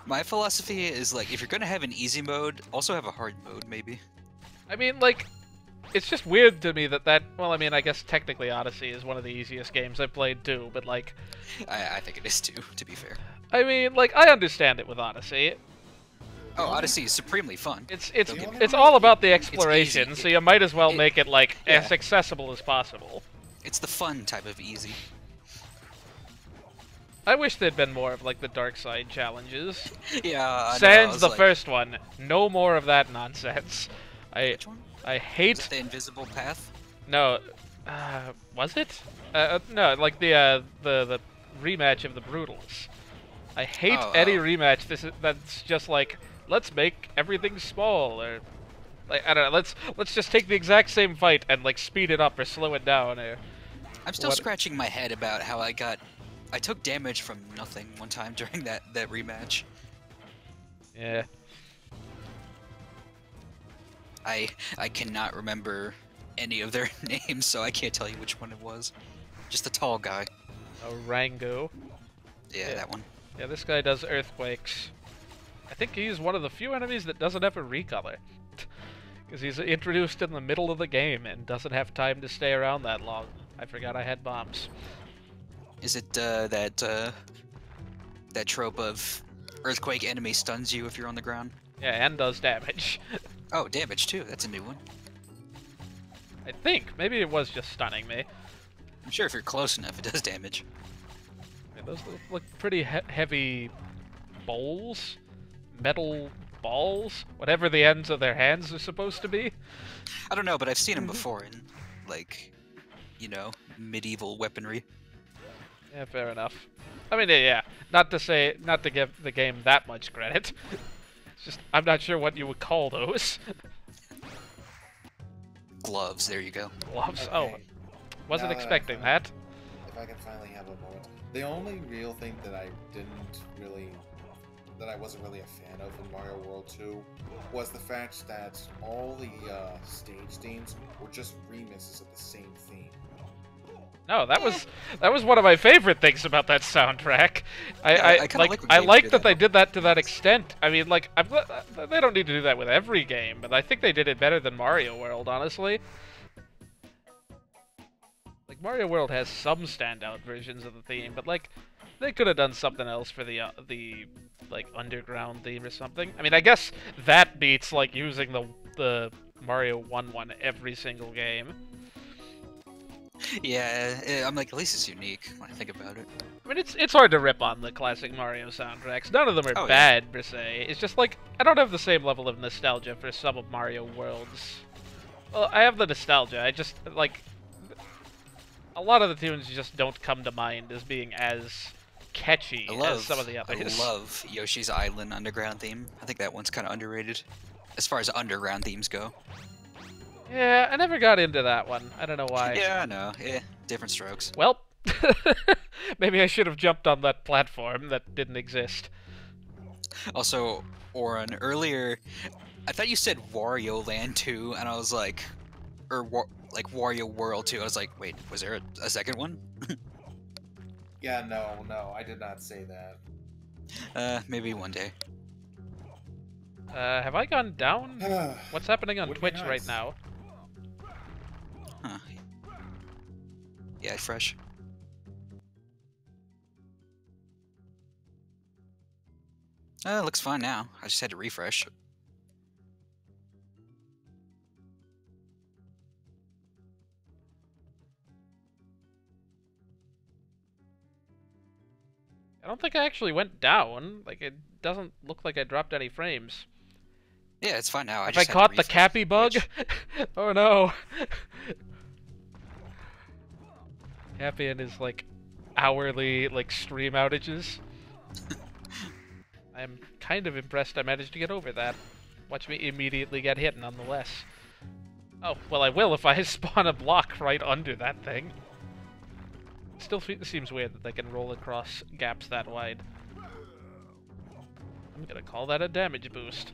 My philosophy is like, if you're gonna have an easy mode, also have a hard mode, maybe. I mean, like, it's just weird to me that well, I mean, I guess technically Odyssey is one of the easiest games I've played too, but like, I think it is too, to be fair. I mean, like, I understand it with Odyssey. Oh, Odyssey is supremely fun. It's all about the exploration, easy. so you might as well make it like yeah. as accessible as possible. It's the fun type of easy. I wish there'd been more of like the dark side challenges. Yeah, I know, Sans the like, first one, no more of that nonsense. Which one? I hate Is it the invisible path? no. Was it? No, like the rematch of the Brutals. I hate any rematch. That's just like, let's make everything small, or like, I don't know. Let's just take the exact same fight and like speed it up or slow it down. Or I'm still scratching my head about how I took damage from nothing one time during that rematch. Yeah. I cannot remember any of their names, so I can't tell you which one it was. Just the tall guy. Oh, Rango. Yeah, that one. Yeah, this guy does earthquakes. I think he's one of the few enemies that doesn't have a recolor. Because he's introduced in the middle of the game and doesn't have time to stay around that long. I forgot I had bombs. Is it that trope of earthquake enemy stuns you if you're on the ground? Yeah, and does damage. Oh, damage too. That's a new one. I think. Maybe it was just stunning me. I'm sure if you're close enough, it does damage. Yeah, those look pretty heavy bowls? Metal balls? Whatever the ends of their hands are supposed to be. I don't know, but I've seen them before in, like, you know, medieval weaponry. Yeah, fair enough. I mean, yeah, not to give the game that much credit. It's just, I'm not sure what you would call those. Gloves, there you go. Gloves? Okay. Oh, wasn't expecting that. If I can finally have a moment. The only real thing that I wasn't really a fan of in Mario World 2 was the fact that all the stage themes were just remixes of the same theme. No, that was one of my favorite things about that soundtrack. I like that they did that to that extent. I mean, like, they don't need to do that with every game, but I think they did it better than Mario World, honestly. Like, Mario World has some standout versions of the theme, but like, they could have done something else for the like underground theme or something. I mean, I guess that beats like using the Mario 1 every single game. Yeah, I'm like, at least it's unique when I think about it. I mean, it's hard to rip on the classic Mario soundtracks. None of them are bad, per se. It's just, like, I don't have the same level of nostalgia for some of Mario Worlds. Well, I have the nostalgia. I just, like, a lot of the tunes just don't come to mind as being as catchy as some of the others. I love Yoshi's Island underground theme. I think that one's kind of underrated, as far as underground themes go. Yeah, I never got into that one. I don't know why. Yeah, I know. Yeah, different strokes. Well, maybe I should have jumped on that platform that didn't exist. Also, Oren, earlier, I thought you said Wario Land 2, and I was like, like Wario World 2. I was like, wait, was there a second one? Yeah, no, I did not say that. Maybe one day. Have I gone down? What's happening on Twitch right now? Huh. Yeah, fresh. It looks fine now. I just had to refresh. I don't think I actually went down. Like, it doesn't look like I dropped any frames. Yeah, it's fine now. Have I caught the Cappy bug? Oh no. Cappy and his, like, hourly, like, stream outages. I'm kind of impressed I managed to get over that. Watch me immediately get hit, nonetheless. Oh, well, I will if I spawn a block right under that thing. Still seems weird that they can roll across gaps that wide. I'm gonna call that a damage boost.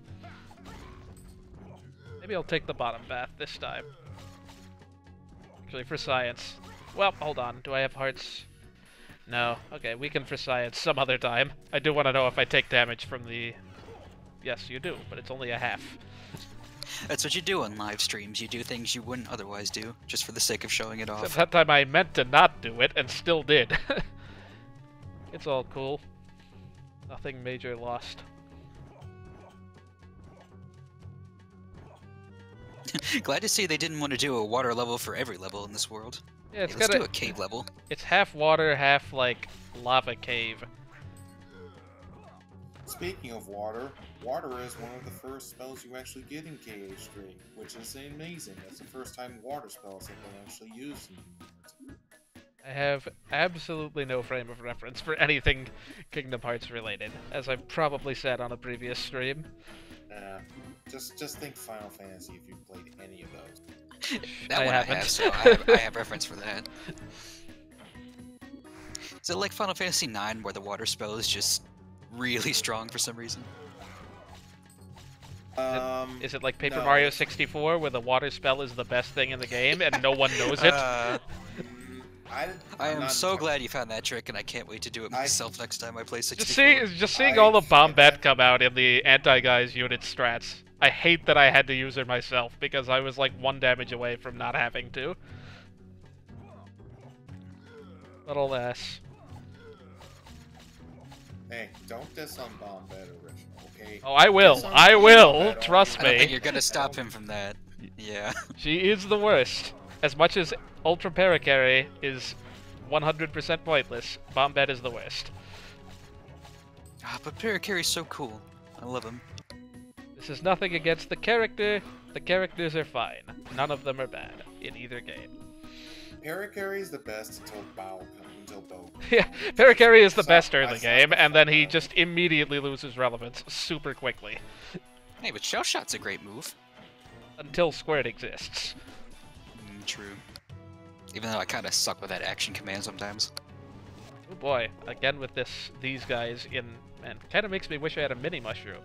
Maybe I'll take the bottom path this time. Actually, for science. Well, hold on. Do I have hearts? No. Okay, weaken for science some other time. I do want to know if I take damage from the... Yes, you do, but it's only a half. That's what you do on live streams. You do things you wouldn't otherwise do, just for the sake of showing it Except off. that time I meant to not do it, and still did. It's all cool. Nothing major lost. Glad to see they didn't want to do a water level for every level in this world. Yeah, it's Let's got do a cave level. It's half water, half, like, lava cave. Speaking of water, water is one of the first spells you actually get in KH3, which is amazing. That's the first time water spells have been actually used in the I have absolutely no frame of reference for anything Kingdom Hearts related, as I've probably said on a previous stream. Just think Final Fantasy if you've played any of those. That I one haven't. I have, so I have reference for that. Is it like Final Fantasy IX, where the water spell is just really strong for some reason? Is it like Paper no. Mario 64, where the water spell is the best thing in the game and no one knows it? I am so glad you found that trick, and I can't wait to do it myself next time I play 64. Just seeing all the Bombette come out in the anti-guys unit strats. I hate that I had to use her myself, because I was like 1 damage away from not having to. But alas. Hey, don't diss on Bombette original, okay? Oh, I will. I will. Trust I don't think me. you're gonna stop him from that. Yeah. She is the worst. As much as Ultra Paracarry is 100% pointless, Bombette is the worst. Ah, but Parakarry's so cool. I love him. This is nothing against the character. The characters are fine. None of them are bad in either game. Parakarry is the best until Bow. Yeah, Parakarry is the best early game, and then he just immediately loses relevance super quickly. Hey, but Shell Shot's a great move. Until Squirt exists. True. Even though I kind of suck with that action command sometimes. Oh boy, again with these guys in... Man, kind of makes me wish I had a mini mushroom.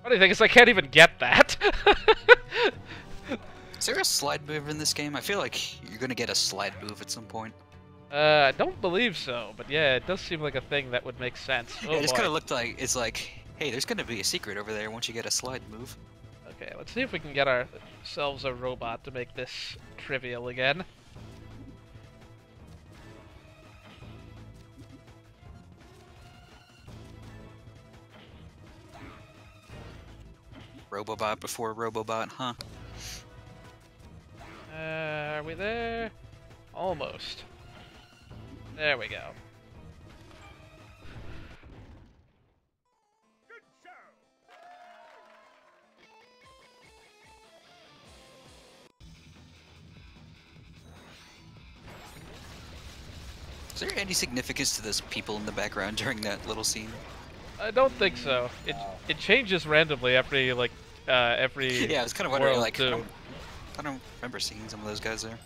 Funny thing is I can't even get that. Is there a slide move in this game? I feel like you're gonna get a slide move at some point. I don't believe so, but yeah, it does seem like a thing that would make sense. Oh, yeah, it just boy. kind of looked like, it's like, hey, there's gonna be a secret over there once you get a slide move. Okay, let's see if we can get ourselves a robot to make this trivial again. Robobot before Robobot, huh? Are we there? Almost. There we go. Is there any significance to those people in the background during that little scene? I don't think so. It changes randomly every every yeah, I was kind of wondering, world like, too. I don't remember seeing some of those guys there.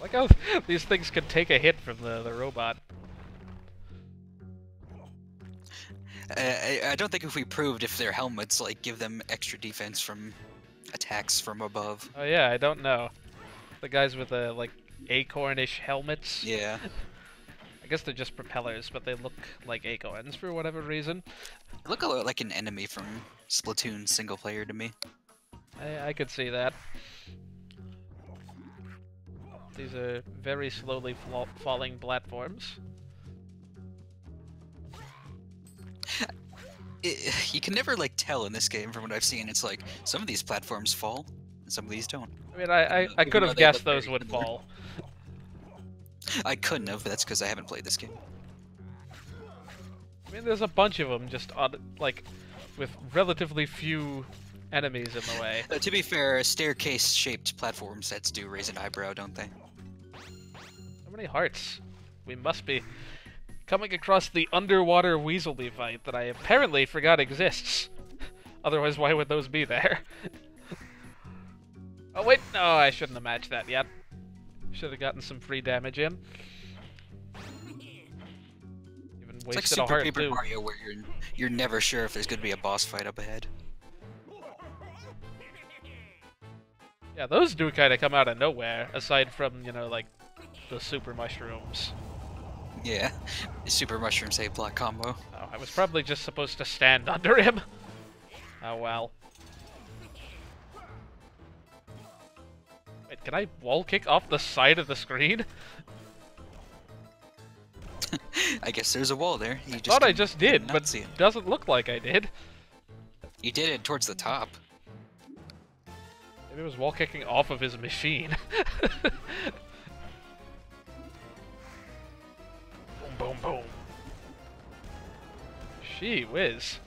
Like how these things can take a hit from the robot. I don't think if we proved if their helmets like give them extra defense from attacks from above. Oh yeah, I don't know. The guys with the like acornish helmets. Yeah. I guess they're just propellers, but they look like acorns for whatever reason. They look a lot like an enemy from Splatoon single player to me. I could see that. These are very slowly falling platforms. You can never like tell in this game from what I've seen. It's like some of these platforms fall and some of these don't. I mean, I could have guessed those would fall. I couldn't have, but that's because I haven't played this game. I mean, there's a bunch of them just on, like, with relatively few enemies in the way. To be fair, staircase-shaped platform sets do raise an eyebrow, don't they? How many hearts? We must be coming across the underwater Weaselby fight that I apparently forgot exists. Otherwise, why would those be there? Oh wait, no, I shouldn't have matched that yet. Should have gotten some free damage in. Even It's like wasted a Super heart Paper too. Mario, where you're never sure if there's going to be a boss fight up ahead. Yeah, those do kind of come out of nowhere, aside from, you know, like, the super mushrooms. Yeah. Super Mushroom Save Block combo. Oh, I was probably just supposed to stand under him. Oh well. Wait, can I wall kick off the side of the screen? I guess there's a wall there. You Thought I just did, not but see it. doesn't look like I did. You did it towards the top. Maybe it was wall kicking off of his machine. Boom, boom, boom. Gee whiz.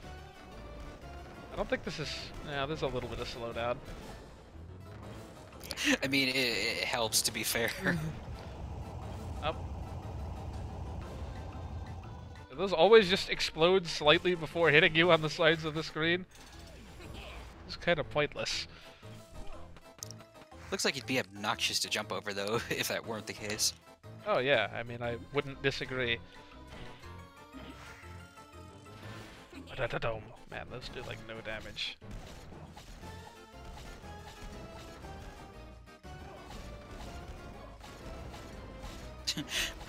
I don't think this is... Yeah, there's a little bit of slowdown. I mean, it helps, to be fair. Up. Do those always just explode slightly before hitting you on the sides of the screen? It's kind of pointless. Looks like it'd be obnoxious to jump over, though, if that weren't the case. Oh yeah, I mean, I wouldn't disagree. Man, those do like no damage.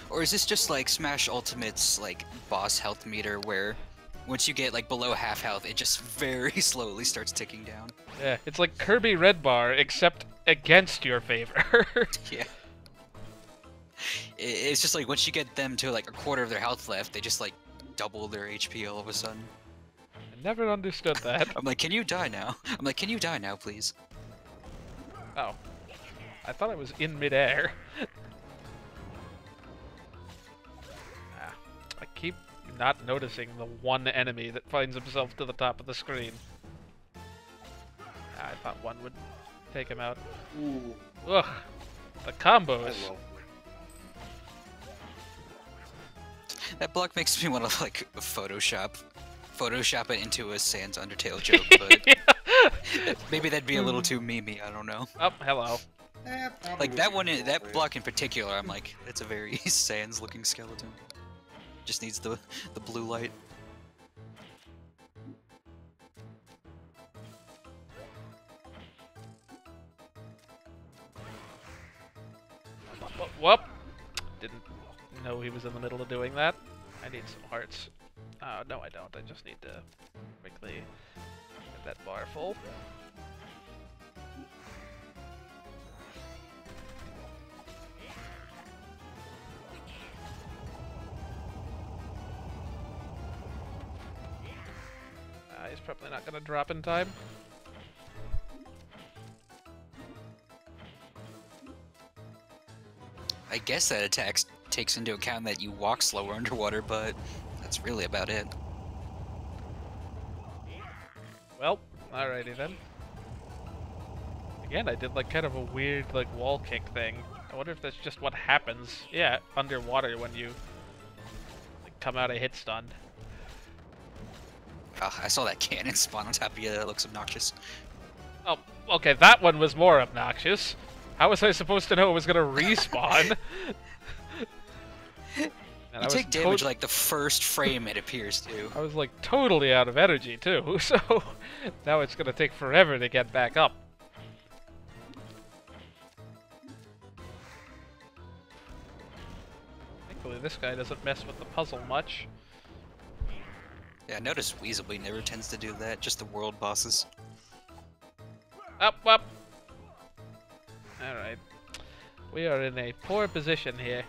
Or is this just like Smash Ultimate's like boss health meter, where once you get like below half health, it just very slowly starts ticking down? Yeah, it's like Kirby Red Bar, except against your favor. Yeah. It's just like once you get them to like a quarter of their health left, they just like double their HP all of a sudden. I never understood that. I'm like, can you die now? I'm like, can you die now, please? Oh. I thought I was in midair. I keep not noticing the one enemy that finds himself to the top of the screen. I thought one would take him out. Ooh, Ugh. The combos. I love That block makes me want to like Photoshop it into a Sans Undertale joke, but maybe that'd be a little too memey. I don't know. Oh, hello. Like that one, that block in particular, I'm like, it's a very Sans-looking skeleton. Just needs the blue light. Whoop! Didn't know he was in the middle of doing that. I need some hearts. No I don't. I just need to quickly get that bar full. He's probably not gonna drop in time. I guess that attack takes into account that you walk slower underwater, but that's really about it. Well, alrighty then. Again, I did like kind of a weird like wall kick thing. I wonder if that's just what happens, yeah, underwater when you like, come out of hit stun. Oh, I saw that cannon spawn on top of you. That looks obnoxious. Oh, okay, that one was more obnoxious. How was I supposed to know it was gonna respawn? You take damage like the first frame it appears to. I was like totally out of energy too, so now it's gonna take forever to get back up. Thankfully this guy doesn't mess with the puzzle much. Yeah, I noticed Weaselby never tends to do that, just the world bosses. Up, up! Alright. We are in a poor position here.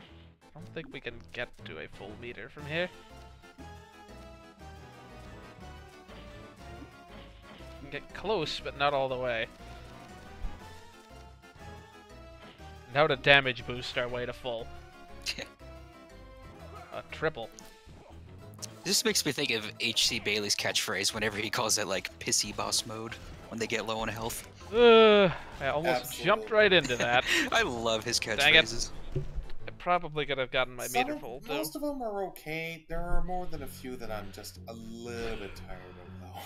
I don't think we can get to a full meter from here. We can get close, but not all the way. Now to damage boost our way to full. A triple. This makes me think of H.C. Bailey's catchphrase whenever he calls it like pissy boss mode when they get low on health. I almost jumped right into that. I love his Dang catchphrases. I probably could have gotten my meter full too. Most of them are okay. There are more than a few that I'm just a little bit tired of, though.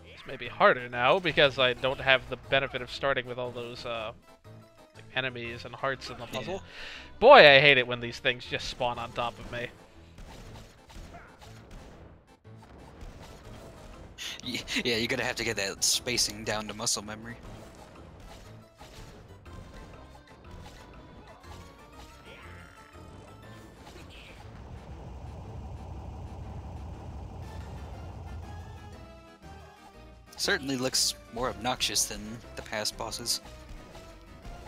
This may be harder now because I don't have the benefit of starting with all those like enemies and hearts in the puzzle. Yeah. Boy, I hate it when these things just spawn on top of me. Yeah, you're gonna have to get that spacing down to muscle memory. Certainly looks more obnoxious than the past bosses.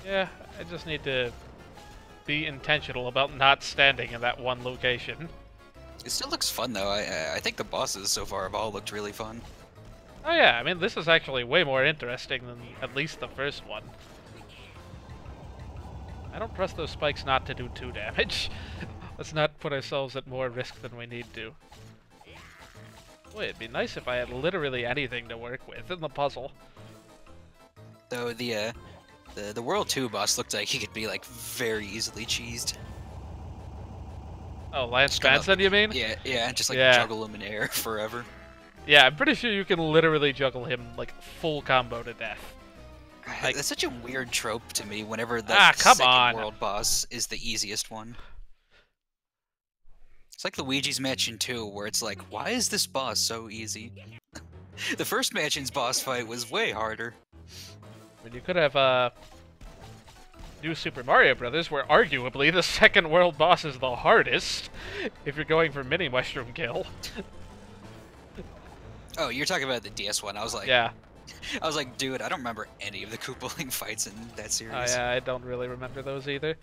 Yeah, I just need to be intentional about not standing in that one location. It still looks fun though. I think the bosses so far have all looked really fun. Oh yeah, I mean, this is actually way more interesting than at least the first one. I don't trust those spikes not to do 2 damage. Let's not put ourselves at more risk than we need to. Boy, it'd be nice if I had literally anything to work with in the puzzle. Though the World 2 boss looked like he could be like very easily cheesed. Oh, Lance Just kinda- Benson, you mean? Yeah, just like Yeah. juggle him in air forever. Yeah, I'm pretty sure you can literally juggle him, like, full combo to death. Like- That's such a weird trope to me whenever the come second on. world boss is the easiest one. It's like Luigi's Mansion 2, where it's like, why is this boss so easy? The first Mansion's boss fight was way harder. I mean, you could have, New Super Mario Brothers, where arguably the second world boss is the hardest, if you're going for mini mushroom kill. Oh, you're talking about the DS one. I was like, Yeah. I was like, dude, I don't remember any of the Koopaling fights in that series. Oh yeah, I don't really remember those either.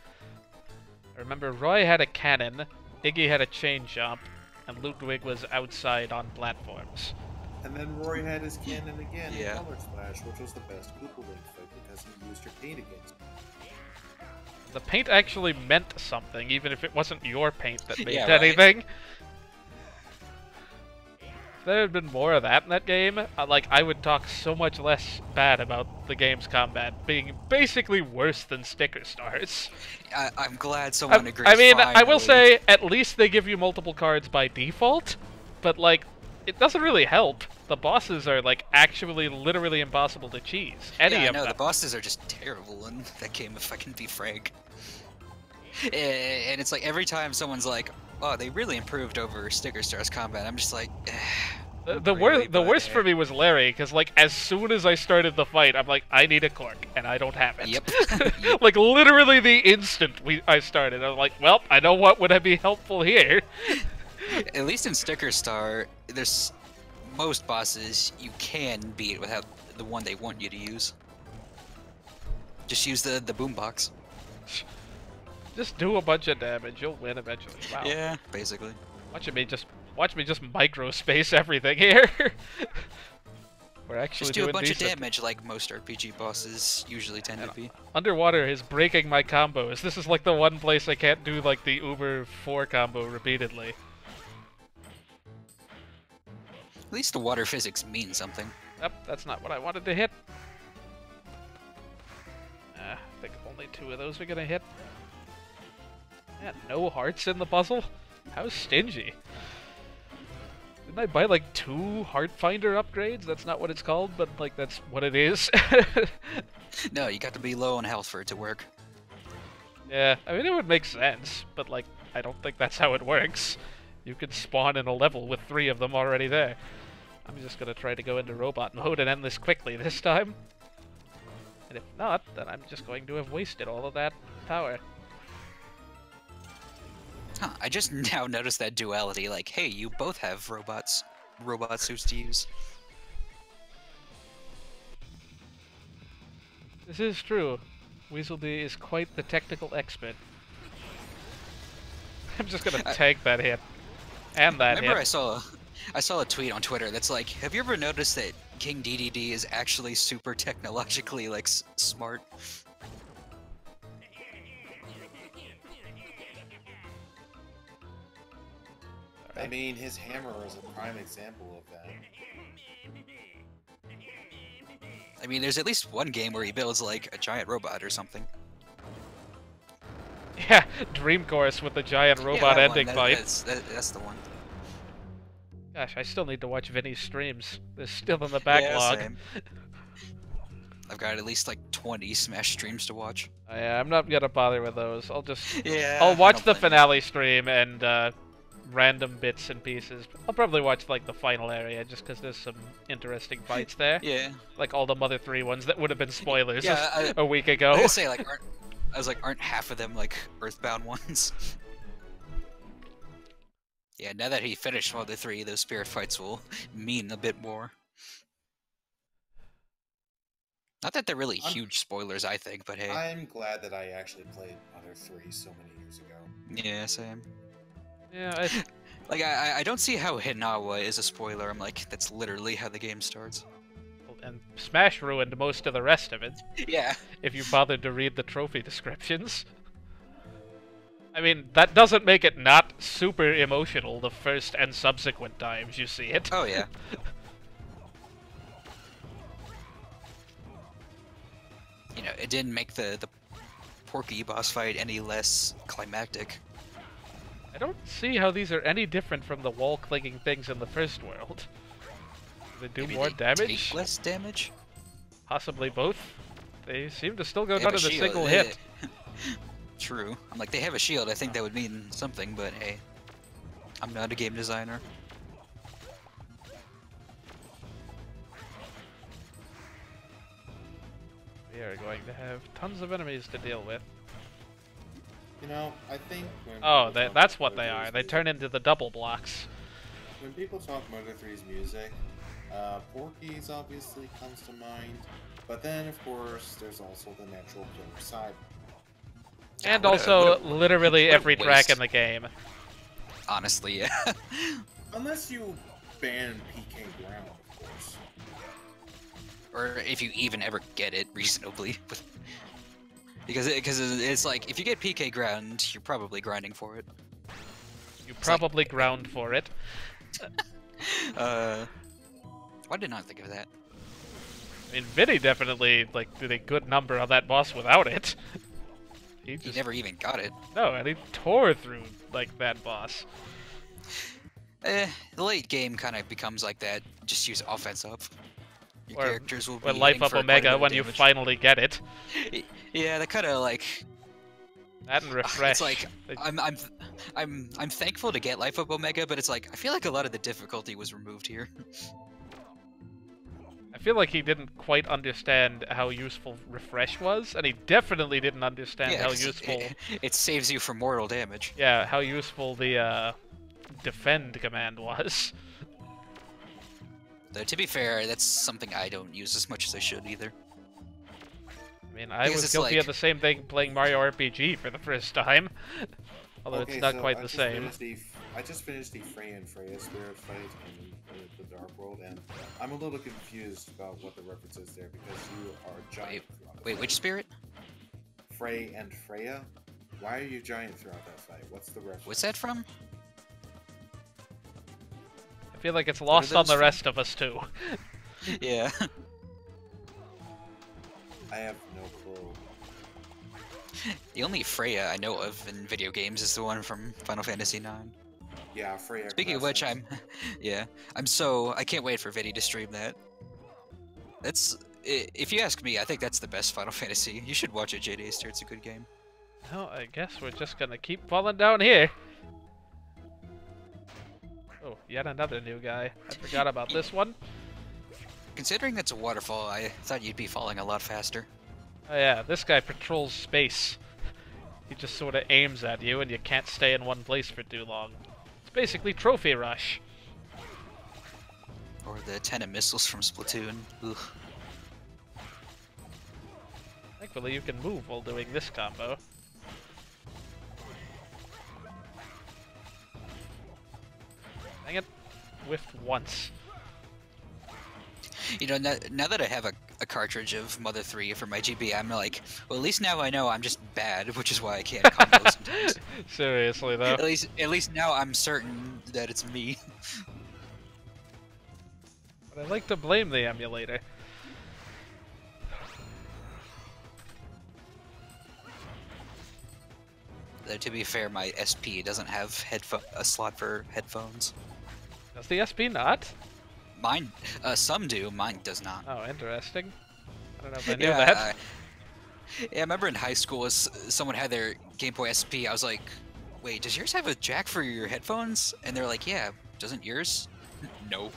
I remember Roy had a cannon, Iggy had a chain jump, and Ludwig was outside on platforms. And then Roy had his cannon again Yeah. in Color Splash, which was the best Koopa Link fight because he used your paint against him. The paint actually meant something, even if it wasn't your paint that made Yeah, right. anything. If there had been more of that in that game, I would talk so much less bad about the game's combat being basically worse than Sticker Stars. I'm glad someone agrees. I mean, I will finally. say, at least they give you multiple cards by default, but, like, it doesn't really help. The bosses are, like, actually literally impossible to cheese. Any yeah, of no, them. the bosses are just terrible in that game, if I can be frank. And it's like every time someone's like, "Oh, they really improved over Sticker Stars combat," I'm just like, The really, worst for me was Larry, because, like, as soon as I started the fight, I'm like, I need a cork, and I don't have it. Yep. Like, literally the instant I started, I'm like, well, I know what would be helpful here. At least in Sticker Star, there's most bosses you can beat without the one they want you to use. Just use the boombox. Just do a bunch of damage, you'll win eventually. Wow. Yeah, basically. Watch me just micro space everything here. We're actually Just do a doing bunch decent. of damage like most RPG bosses usually tend to be. Underwater is breaking my combos. This is like the one place I can't do like the Uber 4 combo repeatedly. At least the water physics mean something. Yep, that's not what I wanted to hit. I think only 2 of those are gonna hit. Yeah, no hearts in the puzzle? How stingy. Didn't I buy like 2 Heart Finder upgrades? That's not what it's called, but like that's what it is. No, you got to be low on health for it to work. Yeah, I mean it would make sense, but like I don't think that's how it works. You could spawn in a level with 3 of them already there. I'm just gonna try to go into robot mode and end this quickly this time. And if not, then I'm just going to have wasted all of that power. Huh, I just now noticed that duality, like, hey, you both have robot suits to use. This is true. Weaselby is quite the technical expert. I'm just gonna tank that hit. And that Remember hit. I saw a tweet on Twitter that's like, have you ever noticed that King DDD is actually super technologically, like, smart? I mean, his hammer is a prime example of that. I mean, there's at least one game where he builds, like, a giant robot or something. Yeah, Dream Course with the giant robot that ending one, fight. That's the one. Gosh, I still need to watch Vinny's streams. They're still in the Yeah, backlog. same. I've got at least like 20 Smash streams to watch. Yeah, I'm not gonna bother with those. I'll just Yeah. I'll I watch don't the blame you. finale stream and random bits and pieces. I'll probably watch like the final area just because there's some interesting fights there. Yeah. Like all the Mother 3 ones that would have been spoilers Yeah, a week I ago. was gonna say, like, aren't half of them like Earthbound ones? Yeah, now that he finished Mother 3, those spirit fights will mean a bit more. Not that they're really I'm- huge spoilers, I think, but hey. I'm glad that I actually played Mother 3 so many years ago. Yeah, same. Yeah, Like, I don't see how Hinawa is a spoiler. I'm like, that's literally how the game starts. and Smash ruined most of the rest of it. Yeah. If you bothered to read the trophy descriptions. I mean, that doesn't make it not super emotional the first and subsequent times you see it. Oh, yeah. You know, it didn't make the Porky boss fight any less climactic. I don't see how these are any different from the wall-clinging things in the first world. Do they do Maybe more they damage? take less damage? Possibly both. They seem to still go They have down in a shield, single hit. True. I'm like, they have a shield. I think that would mean something, but hey. I'm not a game designer. We are going to have tons of enemies to deal with. You know, I think when Oh, people talk that's about what Mother they are. 3's They music- turn into the double blocks. When people talk Mother 3's music, Porky's obviously comes to mind, but then of course there's also the natural killer side. And what a- also, what a- literally what a every track waste. in the game. Honestly, yeah. Unless you ban PK Ground, of course. Or if you even ever get it reasonably. Because it's like, if you get PK ground, you're probably grinding for it. You like- probably ground for it. Why did I not think of that? I mean, Vinny definitely, like, did a good number on that boss without it. He He just... never even got it. No, and he tore through, like, that boss. The late game kind of becomes like that. Just use offense up. Your Or- characters will be Or Life hitting Up for quite a Omega bit of when you damage. finally get it. Yeah, that kind of like. That and Refresh. It's like They- I'm thankful to get Life Up Omega, but it's like I feel like a lot of the difficulty was removed here. I feel like he didn't quite understand how useful Refresh was, and he definitely didn't understand how 'cause useful... it saves you from mortal damage. Yeah, how useful the, defend command was. Though to be fair, that's something I don't use as much as I should either. I mean, I Because was it's guilty like- of the same thing playing Mario RPG for the first time. Although Okay, it's not so quite I the just same. I just finished the Freya and Freya spirit fight in the Dark World, and I'm a little confused about what the reference is there because you are giant. throughout the Wait, fight. which spirit? Frey and Freya? Why are you giant throughout that fight? What's the reference? What's that from? I feel like it's are lost on those the from? rest of us, too. Yeah. I have no clue. The only Freya I know of in video games is the one from Final Fantasy IX. Yeah, Freya. Speaking of which, yeah, I can't wait for Viddy to stream that. If you ask me, I think that's the best Final Fantasy. You should watch it, JD. It's a good game. Well, I guess we're just gonna keep falling down here. Oh, yet another new guy. I forgot about this one. Considering it's a waterfall, I thought you'd be falling a lot faster. Oh yeah, this guy patrols space. He just sort of aims at you and you can't stay in one place for too long. It's basically Trophy Rush. Or the 10 missiles from Splatoon. Ugh. Thankfully you can move while doing this combo. Dang it. Whiffed once. You know, now that I have a cartridge of Mother 3 for my GB, I'm like, well, at least now I know I'm just bad, which is why I can't combo sometimes. Seriously though. At least now I'm certain that it's me. But I like to blame the emulator. Though to be fair, my SP doesn't have a slot for headphones. Does the SP not? Mine, some do. Mine does not. Oh, interesting. I don't know if I knew Yeah, that. yeah, I remember in high school, someone had their Game Boy SP. I was like, wait, does yours have a jack for your headphones? And they're like, yeah, doesn't yours? No.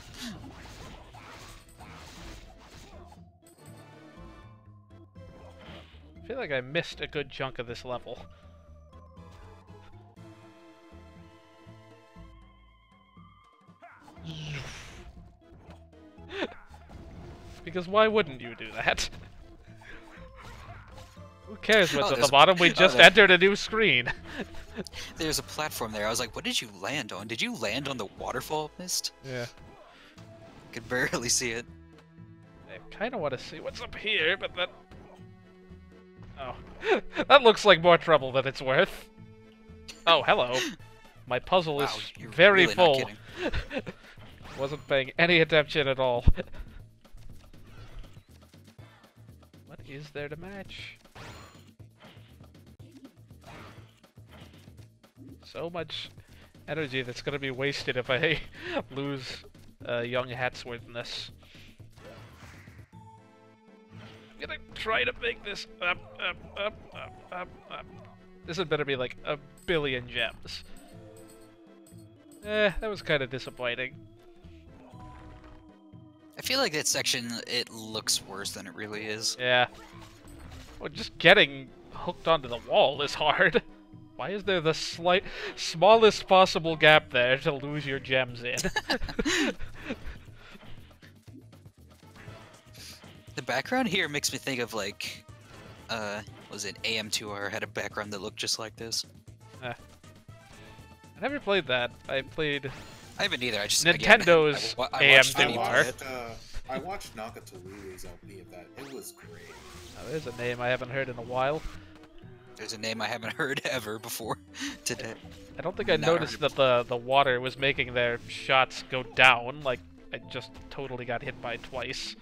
I feel like I missed a good chunk of this level. Because why wouldn't you do that? Who cares what's Oh, at the there's- bottom? We just there's- entered a new screen. There's a platform there. I was like, what did you land on? Did you land on the waterfall mist? Yeah. Could barely see it. I kind of want to see what's up here, but that... Oh. That looks like more trouble than it's worth. Oh, hello. My puzzle Wow, is you're very really not full. kidding. Wasn't paying any attention at all. What is there to match? So much energy that's gonna be wasted if I lose young Hatsworthness. I'm gonna try to make this up. This had better be like 1 billion gems. That was kind of disappointing. I feel like that section, it looks worse than it really is. Yeah. Well, just getting hooked onto the wall is hard. Why is there the smallest possible gap there to lose your gems in? The background here makes me think of like, was it AM2R had a background that looked just like this? I never played that. I played I haven't either. I just Nintend's again, I watched AM2R. videos. I watched Nakatulu's LP of that. It was great. Oh, there's a name I haven't heard in a while. There's a name I haven't heard ever before today. I don't think I Not noticed that the water was making their shots go down. Like, I just totally got hit by twice.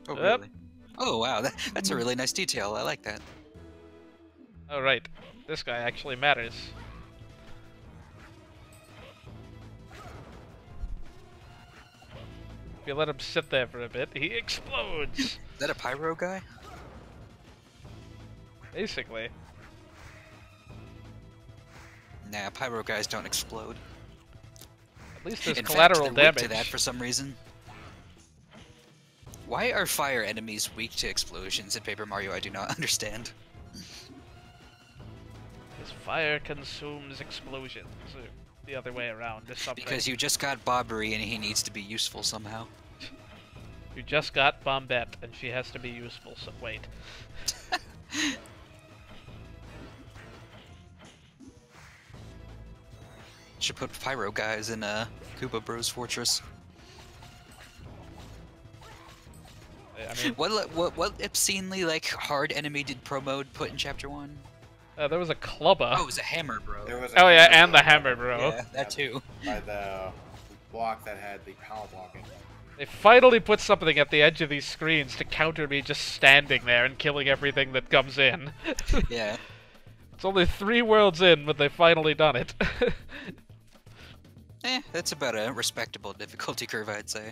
Oh, Yep. really? Oh, wow. That's a really nice detail. I like that. Oh, right. This guy actually matters. If you let him sit there for a bit, he explodes! Is that a pyro guy? Basically. Nah, pyro guys don't explode. At least there's In collateral fact, they're weak damage. to that for some reason. Why are fire enemies weak to explosions in Paper Mario? I do not understand. Because fire consumes explosions. Or the other way around or something. Because you just got Bobbery and he needs to be useful somehow. You just got Bombette, and she has to be useful, so wait. Should put pyro guys in Koopa Bros Fortress. I mean, What obscenely like hard enemy did Pro Mode put in Chapter 1? there was a clubber. Oh, it was a hammer, bro. There was a Oh yeah, hammer and the block hammer, bro. Yeah, that too. by the block that had the power block in it. They finally put something at the edge of these screens to counter me just standing there and killing everything that comes in. Yeah. It's only 3 worlds in, but they've finally done it. That's about a respectable difficulty curve, I'd say.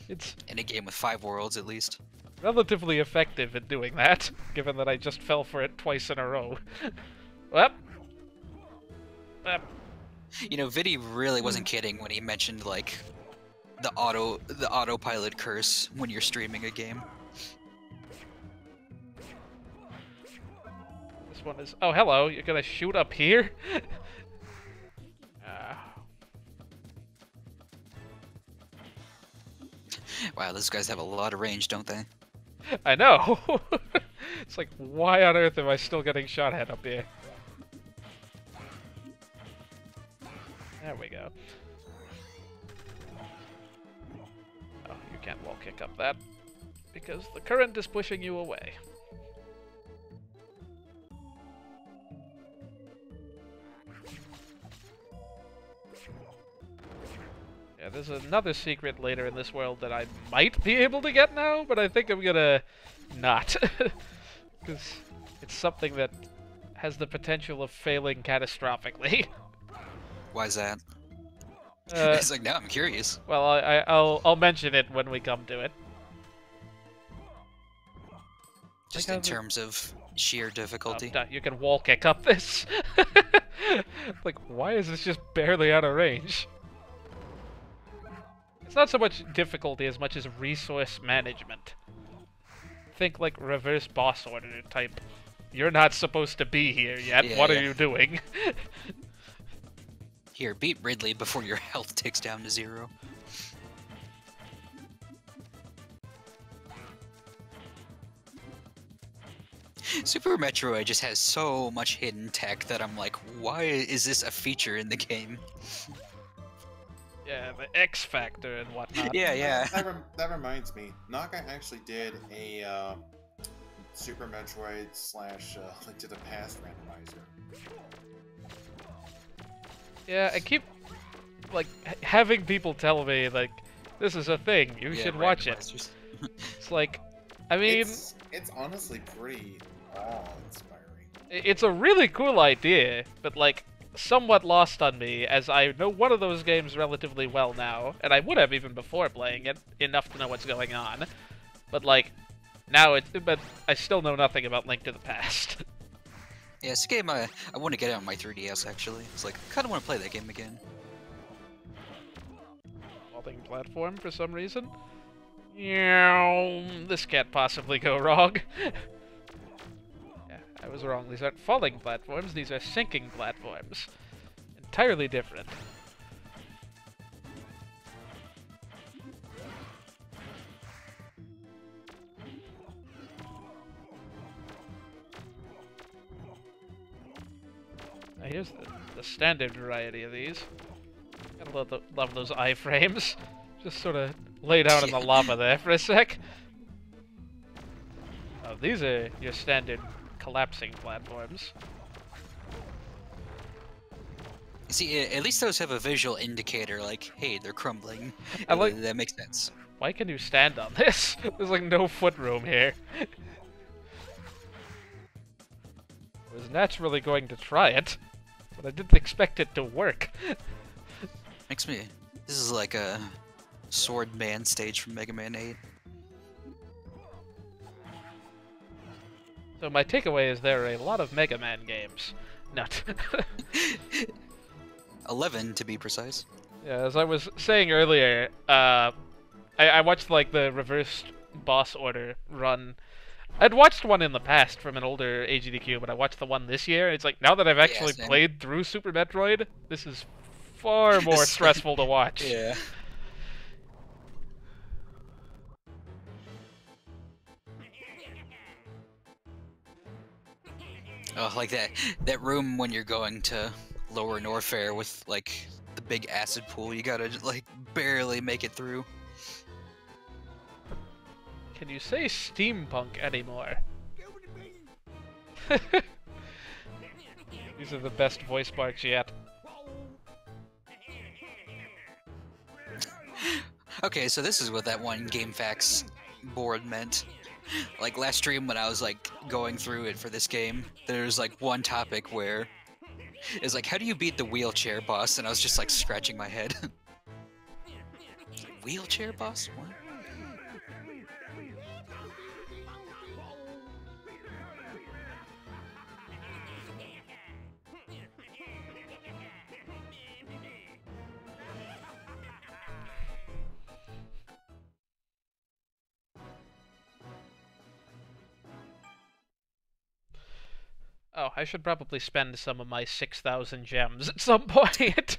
It's In a game with 5 worlds, at least. relatively effective in doing that, given that I just fell for it twice in a row. Well, You know, Vidi really wasn't kidding when he mentioned, like, the autopilot curse when you're streaming a game. this one is... Oh, hello, you're gonna shoot up here? Wow, those guys have a lot of range, don't they? I know! It's like, why on earth am I still getting shot at up here? There we go. Oh, you can't wall kick up that, because the current is pushing you away. Yeah, there's another secret later in this world that I might be able to get now, but I think I'm gonna not. Because it's something that has the potential of failing catastrophically. Why's that? Uh, It's like, now I'm curious. well, I'll mention it when we come to it. Just Like in how the- terms of sheer difficulty. You can wall kick up this. Like, why is this just barely out of range? It's not so much difficulty as much as resource management. Think like reverse boss order type. You're not supposed to be here yet. Yeah, What yeah. are you doing? Here, beat Ridley before your health ticks down to 0. Super Metroid just has so much hidden tech that I'm like, why is this a feature in the game? Yeah, the X Factor and whatnot. Yeah, yeah. That reminds me. Naga actually did a Super Metroid slash Link to the Past randomizer. Yeah, I keep like having people tell me like this is a thing, you should watch it. It's like, I mean, it's honestly pretty awe-inspiring. it's a really cool idea, but like somewhat lost on me as I know one of those games relatively well now, and I would have even before playing it enough to know what's going on. But like now but I still know nothing about Link to the Past. Yeah, it's a game I want to get it on my 3DS actually. It's like, I kind of want to play that game again. Falling platform for some reason. Yeah, this can't possibly go wrong. Yeah, I was wrong. These aren't falling platforms, these are sinking platforms. Entirely different. Now here's the standard variety of these. Gotta love those iframes. Just sort of lay down in the lava there for a sec. Oh, these are your standard collapsing platforms. See, at least those have a visual indicator, like, hey, they're crumbling. I like- That makes sense. Why can you stand on this? There's like no foot room here. I was naturally going to try it, but I didn't expect it to work. Makes me... This is like a Sword Man stage from Mega Man 8. So my takeaway is there are a lot of Mega Man games. Not. 11 to be precise. Yeah, as I was saying earlier, I watched like the reversed boss order run. I'd watched one in the past from an older AGDQ, but I watched the one this year. It's like, now that I've actually played through Super Metroid, this is far more stressful to watch. Yeah. Oh, like that room when you're going to Lower Norfair with like the big acid pool, you gotta like barely make it through. Can you say steampunk anymore? These are the best voice barks yet. Okay, so this is what that one GameFAQs board meant. Like last stream when I was like going through it for this game, there's like one topic where it's like, how do you beat the wheelchair boss? And I was just like scratching my head. Wheelchair boss? What? Oh, I should probably spend some of my 6,000 gems at some point.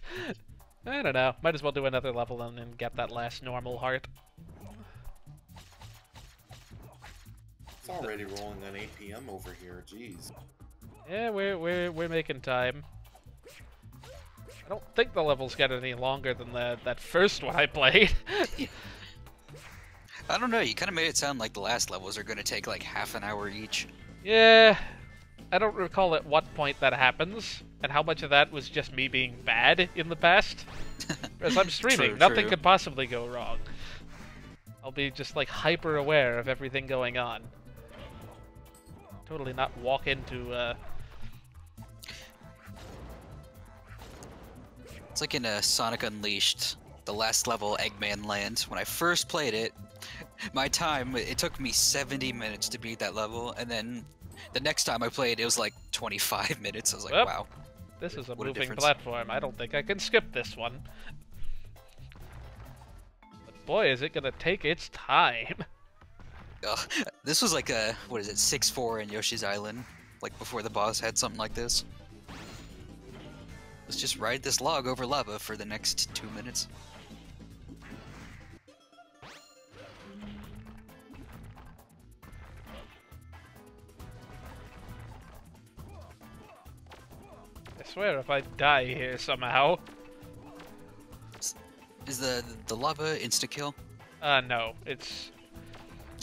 I don't know. Might as well do another level and then get that last normal heart. It's already rolling on 8 PM over here. Jeez. Yeah, we're making time. I don't think the levels get any longer than that first one I played. I don't know. You kind of made it sound like the last levels are going to take like half an hour each. Yeah. I don't recall at what point that happens, and how much of that was just me being bad in the past. As I'm streaming, nothing could possibly go wrong. I'll be just like hyper aware of everything going on. Totally not walk into It's like in a Sonic Unleashed, the last level, Eggman Land. When I first played it, my time, it took me 70 minutes to beat that level, and then the next time I played, it was like 25 minutes. I was like, well, wow. This is a What a moving difference. platform. I don't think I can skip this one. But boy, is it gonna take its time. Ugh. This was like a, what is it, 6-4 in Yoshi's Island, like before the boss had something like this. Let's just ride this log over lava for the next 2 minutes. swear if I die here somehow. Is the lava insta-kill? No, it's...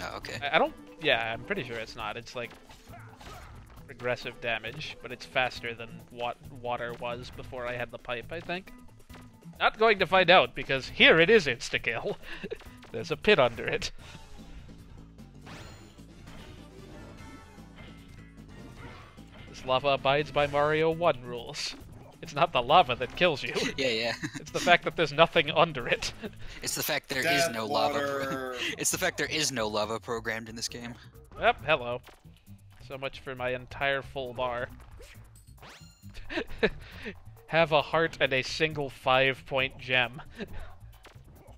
Oh, okay. I don't... Yeah, I'm pretty sure it's not. It's like regressive damage, but it's faster than what water was before I had the pipe, I think. Not going to find out, because here it is insta-kill. There's a pit under it. This lava abides by Mario 1 rules. It's not the lava that kills you. Yeah. It's the fact that there's nothing under it. It's the fact there Death is no water. lava. It's the fact there is no lava programmed in this game. Yep, hello. So much for my entire full bar. Have a heart and a single 5-point gem.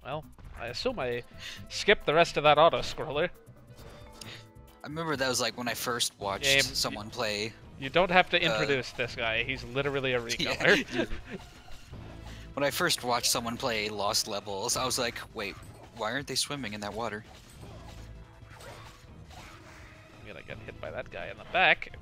Well, I assume I skipped the rest of that auto-scroller. I remember that was like when I first watched Game, someone play. You don't have to introduce this guy. He's literally a recomer. Yeah. When I first watched someone play Lost Levels, I was like, wait, why aren't they swimming in that water? I'm gonna get hit by that guy in the back.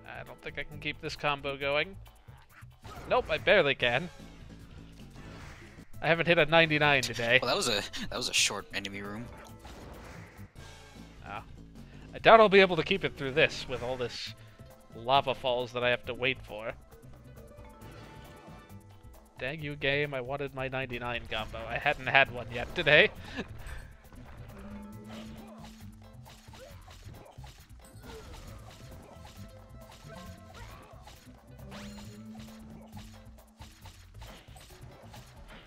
I don't think I can keep this combo going. Nope, I barely can. I haven't hit a 99 today. Well, that was a short enemy room. Ah. I doubt I'll be able to keep it through this with all this lava falls that I have to wait for. Dang you, game, I wanted my 99 combo. I hadn't had one yet today.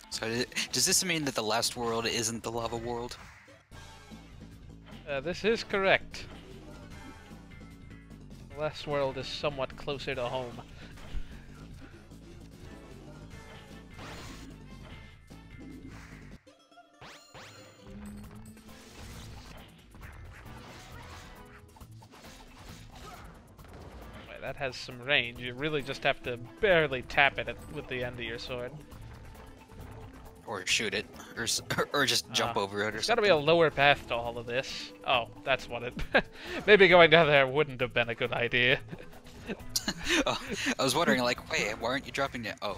So does this mean that the last world isn't the lava world? This is correct. The last world is somewhat closer to home. Wait, that has some range. You really just have to barely tap it with the end of your sword. Or shoot it, or just jump over it, or There's something. gotta be a lower path to all of this. Oh, that's what it... Maybe going down there wouldn't have been a good idea. Oh, I was wondering, like, wait, why aren't you dropping it? Oh.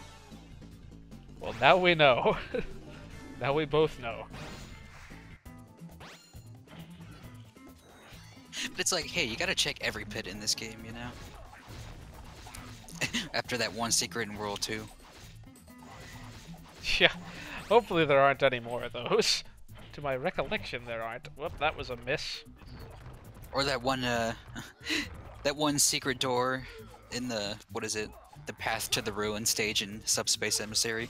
Well, now we know. Now we both know. But it's like, hey, you gotta check every pit in this game, you know? After that one secret in World 2. Yeah. Hopefully there aren't any more of those. To my recollection, there aren't. Whoop, that was a miss. Or that one, that one secret door in the, what is it? The Path to the Ruin stage in Subspace Emissary.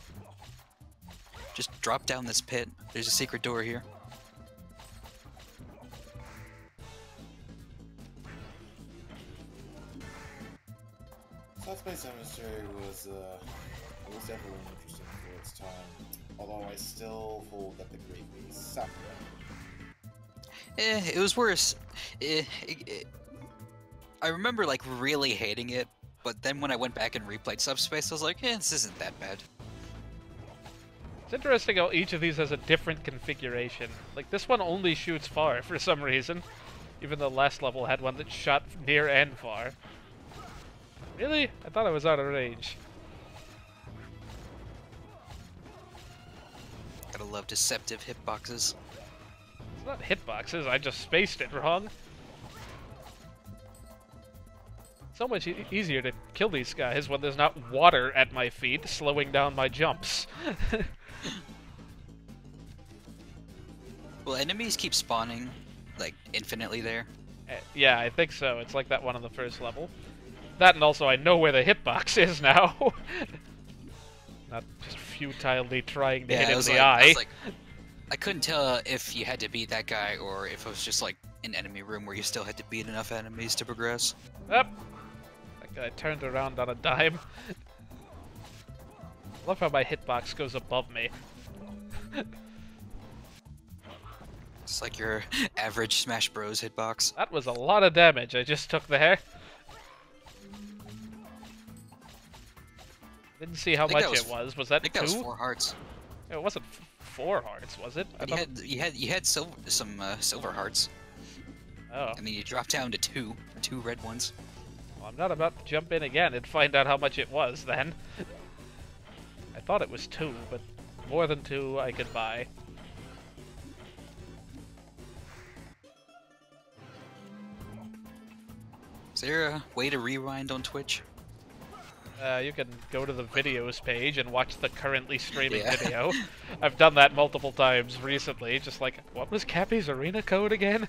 Just drop down this pit. There's a secret door here. Subspace Emissary was definitely interesting for its time. Although I still hold that the Great Beast sucked. It was worse. I remember, like, really hating it, but then when I went back and replayed Subspace, I was like, this isn't that bad. It's interesting how each of these has a different configuration. Like, this one only shoots far for some reason. Even the last level had one that shot near and far. Really? I thought I was out of range. Gotta love deceptive hitboxes. It's not hitboxes, I just spaced it wrong. So much easier to kill these guys when there's not water at my feet slowing down my jumps. Well, enemies keep spawning, like, infinitely there. Yeah, I think so. It's like that one on the first level. That, and also I know where the hitbox is now. Not just futilely trying to hit him in the eye. I couldn't tell if you had to beat that guy or if it was just like an enemy room where you still had to beat enough enemies to progress. Up. That guy turned around on a dime. I love how my hitbox goes above me. It's like your average Smash Bros. Hitbox. That was a lot of damage I just took there. Didn't see how much it was. Was that I think 2? that was 4 hearts. It wasn't 4 hearts, was it? You had some silver hearts. Oh. And then you dropped down to 2 red ones. Well, I'm not about to jump in again and find out how much it was then. I thought it was 2, but more than 2 I could buy. Is there a way to rewind on Twitch? You can go to the videos page and watch the currently streaming video. I've done that multiple times recently, just like, what was Cappy's arena code again?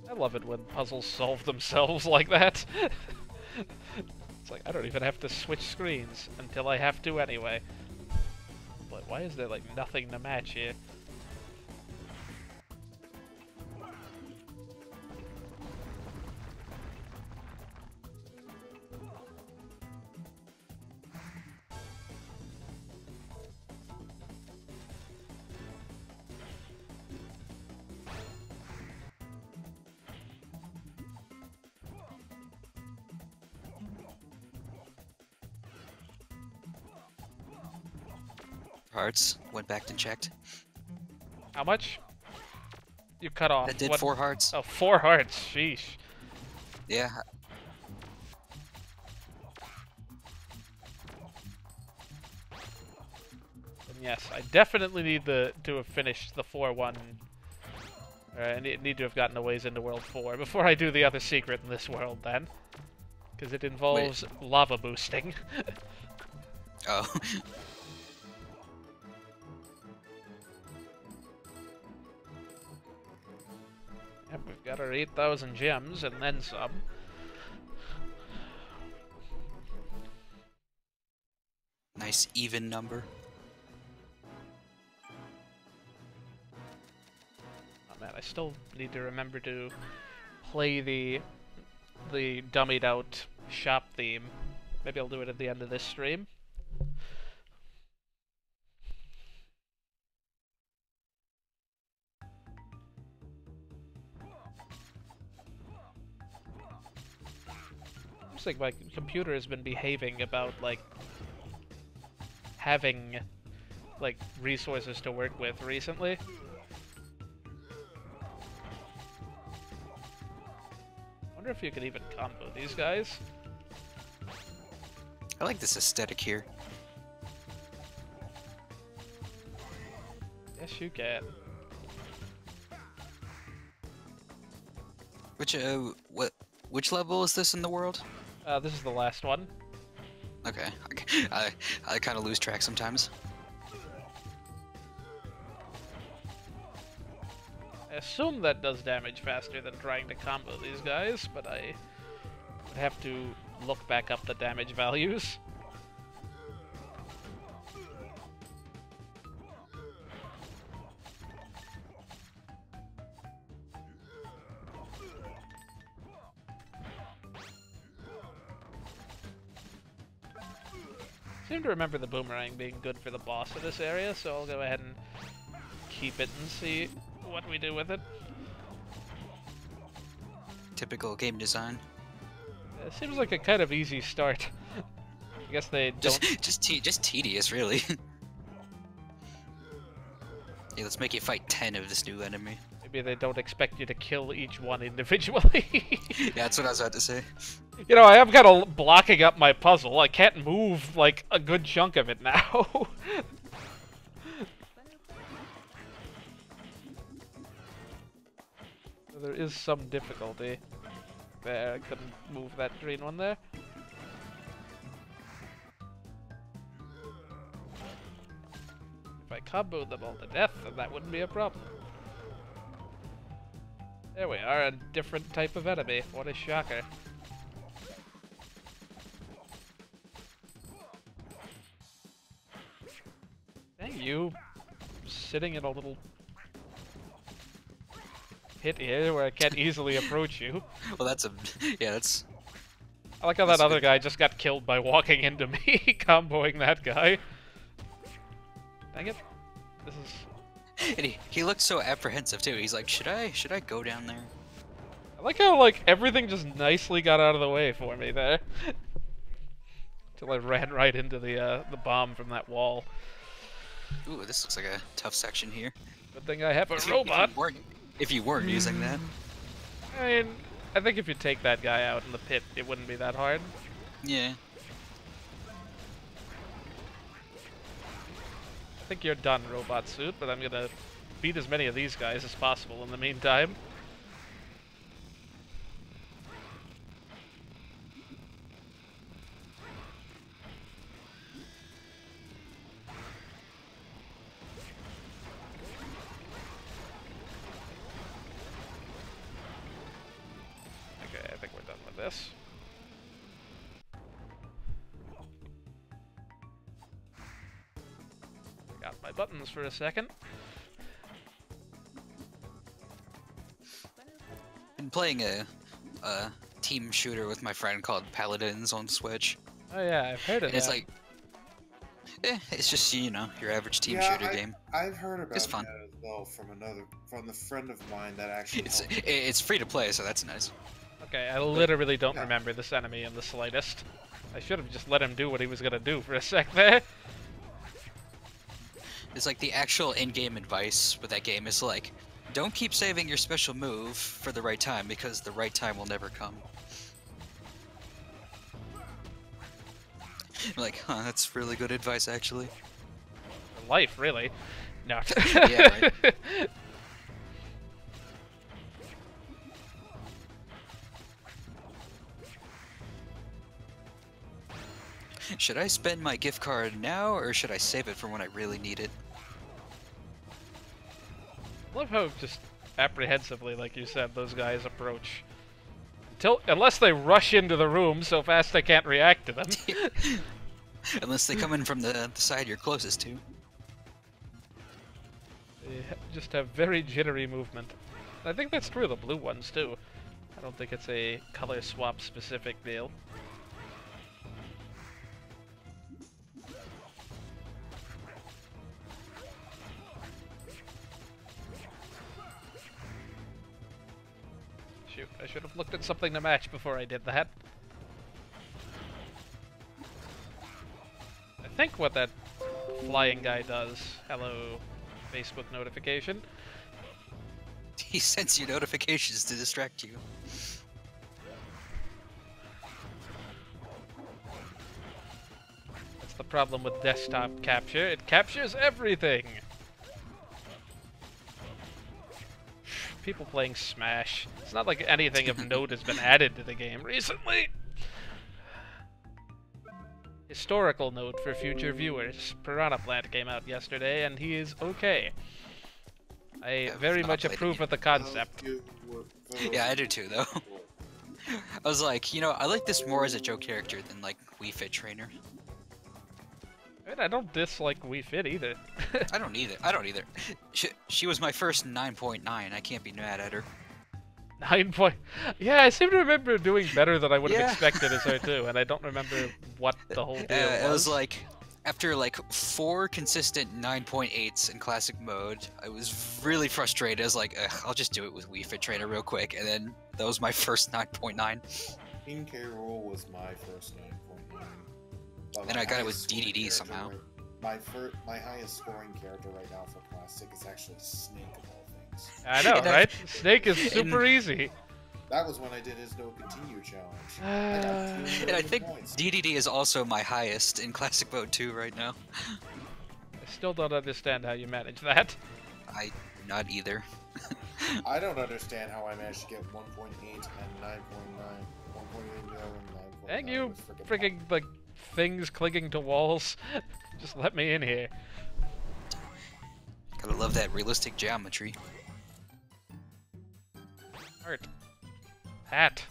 I love it when puzzles solve themselves like that. It's like, I don't even have to switch screens until I have to anyway. But why is there like nothing to match here? Hearts. Went back and checked. How much? You cut off. That did what? 4 hearts. Oh, 4 hearts. Sheesh. Yeah. And yes, I definitely need to have finished the 4-1. I need to have gotten a ways into World 4 before I do the other secret in this world then. Because it involves lava boosting. Oh. Yep, we've got our 8,000 gems and then some. Nice even number. Oh man, I still need to remember to play the dummied out shop theme. Maybe I'll do it at the end of this stream. Looks like my computer has been behaving about like having like resources to work with recently. Wonder if you could even combo these guys. I like this aesthetic here. Yes, you can. Which level is this in the world? This is the last one. Okay, I kind of lose track sometimes. I assume that does damage faster than trying to combo these guys, but I would have to look back up the damage values. I seem to remember the boomerang being good for the boss of this area, so I'll go ahead and keep it and see what we do with it. Typical game design. It seems like a kind of easy start. I guess they don't... Just tedious, really. Yeah, let's make you fight 10 of this new enemy. Maybe they don't expect you to kill each one individually. Yeah, that's what I was about to say. You know, I am kind of blocking up my puzzle. I can't move, like, a good chunk of it now. So there is some difficulty. There, I couldn't move that green one there. If I comboed them all to death, then that wouldn't be a problem. There we are, a different type of enemy. What a shocker. Dang you, sitting in a little pit here where I can't easily approach you. Well, yeah, that's... I like how that other guy just got killed by walking into me, comboing that guy. Dang it. This is... And he looked so apprehensive too. He's like, should I go down there? I like how, like, everything just nicely got out of the way for me there. Till I ran right into the bomb from that wall. Ooh, this looks like a tough section here. Good thing I have a robot. If you weren't using that. I mean, I think if you take that guy out in the pit, it wouldn't be that hard. Yeah. I think you're done, Robot Suit, but I'm gonna beat as many of these guys as possible in the meantime. Okay, I think we're done with this. Got my buttons for a second. Been playing a team shooter with my friend called Paladins on Switch. Oh yeah, I've heard of And it's that. like, it's just, you know, your average team Yeah, shooter game. I've heard about It's fun. that as well from the friend of mine that actually. It's free to play, so that's nice. Okay, I literally don't yeah. remember this enemy in the slightest. I should have just let him do what he was gonna do for a sec there. It's like the actual in-game advice with that game is like, don't keep saving your special move for the right time because the right time will never come. I'm like, huh, that's really good advice actually. Life, really. No. Yeah, right. Should I spend my gift card now or should I save it for when I really need it? I love how just apprehensively, like you said, those guys approach. Unless they rush into the room so fast they can't react to them. Unless they come in from the side you're closest to. They just have very jittery movement. I think that's true of the blue ones too. I don't think it's a color swap specific deal. Shoot, I should have looked at something to match before I did that. I think what that flying guy does, hello Facebook notification, He sends you notifications to distract you. that's the problem with desktop capture, it captures everything! People playing Smash. It's not like anything of note has been added to the game recently. Historical note for future viewers. Piranha Plant came out yesterday, and he is okay. I very much approve of the concept. Yeah, I do too, though. I was like, you know, I like this more as a joke character than like Wii Fit Trainer. I mean, I don't dislike Wii Fit either. I don't either. She was my first 9.9. I can't be mad at her. 9 point. Yeah, I seem to remember doing better than I would have Yeah. expected as her too, and I don't remember what the whole deal It was. was like, after like 4 consistent 9.8s in classic mode, I was really frustrated. I was like, ugh, I'll just do it with Wii Fit Trainer real quick, and then that was my first 9.9. King K. Rool was my first 9.9. But And my I got it with highest scoring DDD character somehow. My highest scoring character right now for classic is actually Snake of all things. I know, And I- right? Snake is super easy. That was when I did his no continue challenge. I got 2 And I million think points. DDD is also my highest in classic mode 2 right now. I still don't understand how you manage that. I not either. I don't understand how I managed to get 1.8 and 9.9. 1.8 and 9.9. Dang you, was freaking, like, things clinging to walls. Just let me in here. Gotta love that realistic geometry. Art. Hat.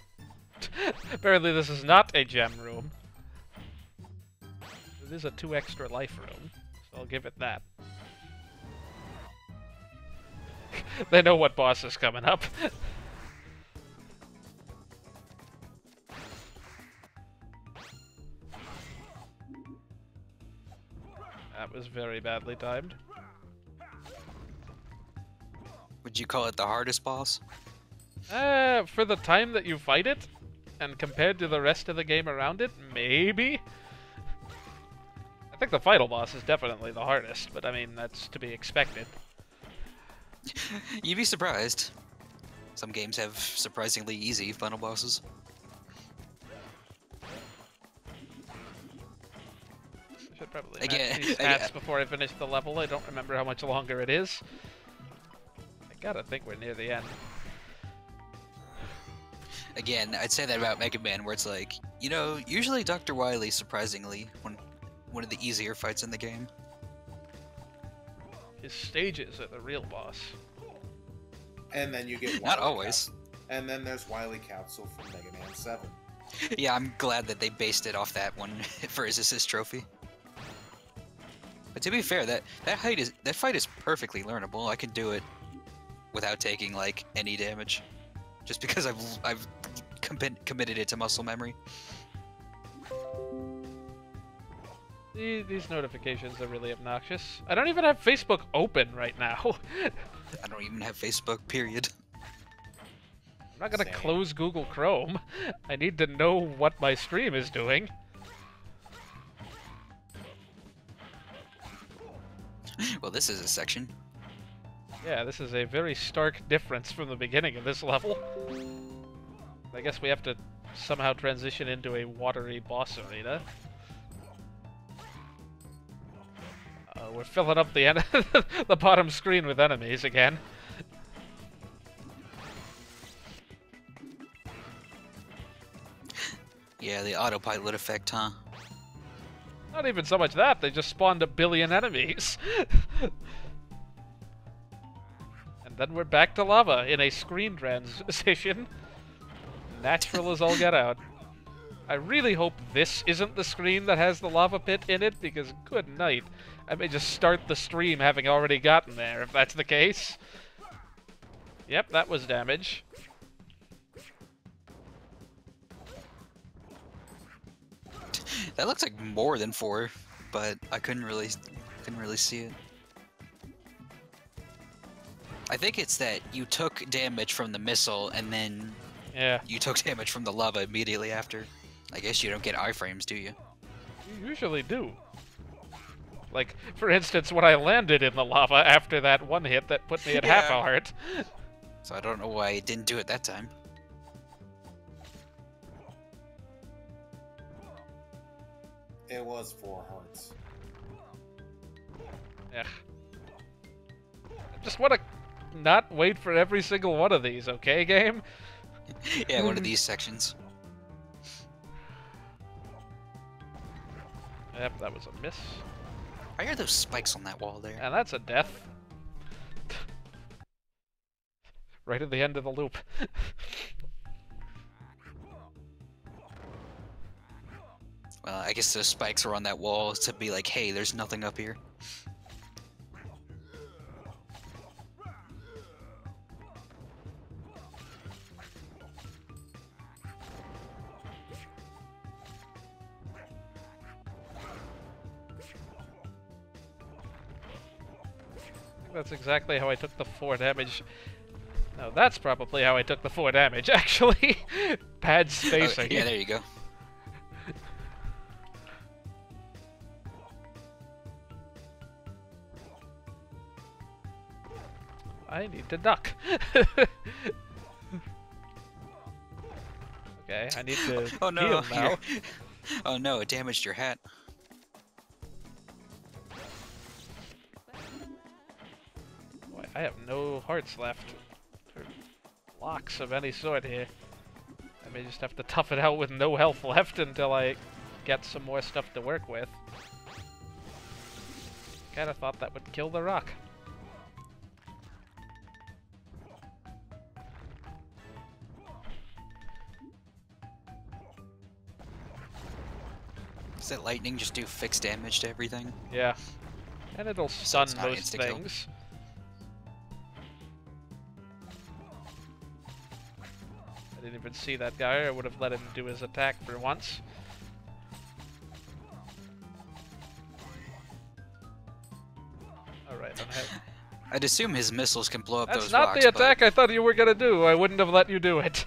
Apparently this is not a gem room. It is a 2 extra life room, so I'll give it that. They know what boss is coming up. That was very badly timed. Would you call it the hardest boss? For the time that you fight it, and compared to the rest of the game around it, maybe? I think the final boss is definitely the hardest, but I mean, that's to be expected. You'd be surprised. Some games have surprisingly easy final bosses. I should probably Again, match these stats before I finish the level. I don't remember how much longer it is. I gotta think we're near the end. Again, I'd say that about Mega Man, where it's like, you know, usually Dr. Wily, surprisingly, one of the easier fights in the game. His stages are the real boss. And then you get Not always. And then there's Wily Capsule from Mega Man 7. Yeah, I'm glad that they based it off that one for his assist trophy. But to be fair, that fight is perfectly learnable. I can do it without taking like any damage, just because I've committed it to muscle memory. These notifications are really obnoxious. I don't even have Facebook open right now. I don't even have Facebook, period. I'm not gonna Same. close Google Chrome. I need to know what my stream is doing. Well, this is a section. Yeah, this is a very stark difference from the beginning of this level. I guess we have to somehow transition into a watery boss arena. We're filling up the the bottom screen with enemies again. Yeah, the autopilot effect, huh? Not even so much that, they just spawned a billion enemies. And then we're back to lava in a screen transition. Natural as all get out. I really hope this isn't the screen that has the lava pit in it, because good night. I may just start the stream having already gotten there, if that's the case. Yep, that was damage. That looks like more than 4, but I couldn't really see it. I think it's that you took damage from the missile and then you took damage from the lava immediately after. I guess you don't get iframes, do you? You usually do. Like, for instance, when I landed in the lava after that one hit that put me at half a heart. So I don't know why it didn't do it that time. It was 4 hearts. Ugh. I just want to not wait for every single one of these, okay, game? Yeah, one of these sections. Yep, that was a miss. Why are those spikes on that wall there? And that's a death. Right at the end of the loop. Well, I guess those spikes are on that wall to be like, hey, there's nothing up here. That's exactly how I took the 4 damage. No, that's probably how I took the 4 damage, actually. Pad spacing. Oh, yeah, there you go. I need to duck. Okay, I need to Oh no, heal now. Oh no, it damaged your hat. Boy, I have no hearts left. Or locks of any sort here. I may just have to tough it out with no health left until I get some more stuff to work with. Kinda thought that would kill the rock. Does that lightning just do fixed damage to everything? Yeah. And it'll stun it's not most insta-kill. things. I didn't even see that guy. I would have let him do his attack for once. right on head. I'd assume his missiles can blow up That's those not rocks, the attack I thought you were gonna do. I wouldn't have let you do it.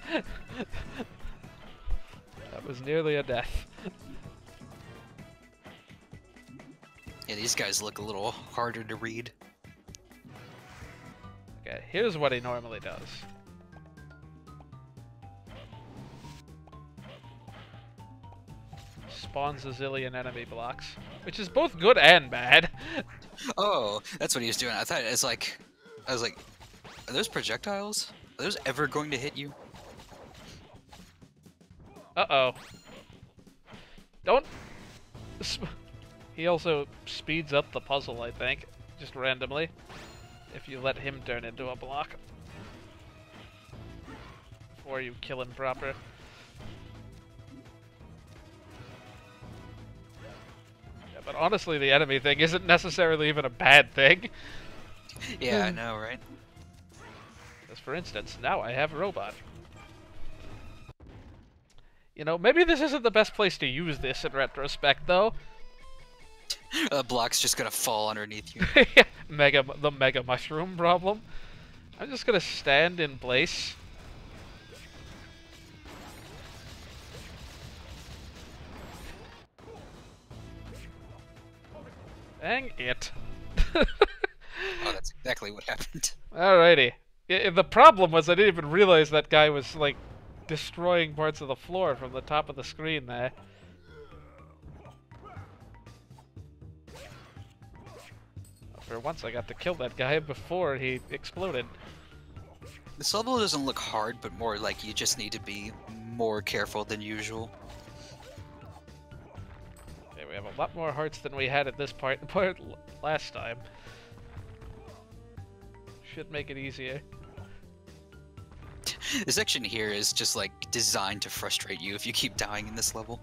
That was nearly a death. Yeah, these guys look a little harder to read. Okay, here's what he normally does. Spawns a zillion enemy blocks, which is both good and bad. Oh, that's what he was doing. I was like, are those projectiles? Are those ever going to hit you? Uh-oh. Don't... He also speeds up the puzzle, I think, just randomly, if you let him turn into a block. Before you kill him proper. Yeah, but honestly, the enemy thing isn't necessarily even a bad thing. Yeah, I know, right? Because, for instance, now I have a robot. You know, maybe this isn't the best place to use this in retrospect, though. The block's just gonna fall underneath you. The mega mushroom problem. I'm just gonna stand in place. Dang it. Oh, that's exactly what happened. Alrighty. The problem was I didn't even realize that guy was, like, destroying parts of the floor from the top of the screen there. For once I got to kill that guy before he exploded. This level doesn't look hard, but more like you just need to be more careful than usual. Okay, we have a lot more hearts than we had at this part last time. Should make it easier. This section here is just like designed to frustrate you if you keep dying in this level.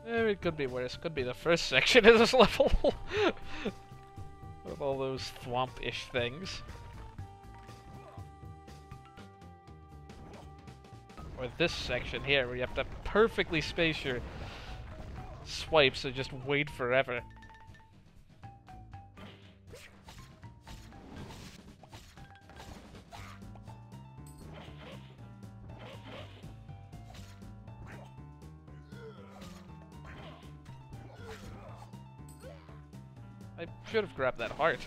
It could be worse. Could be the first section of this level. With all those thwomp-ish things. Or this section here, where you have to perfectly space your swipes and just wait forever. I should have grabbed that heart.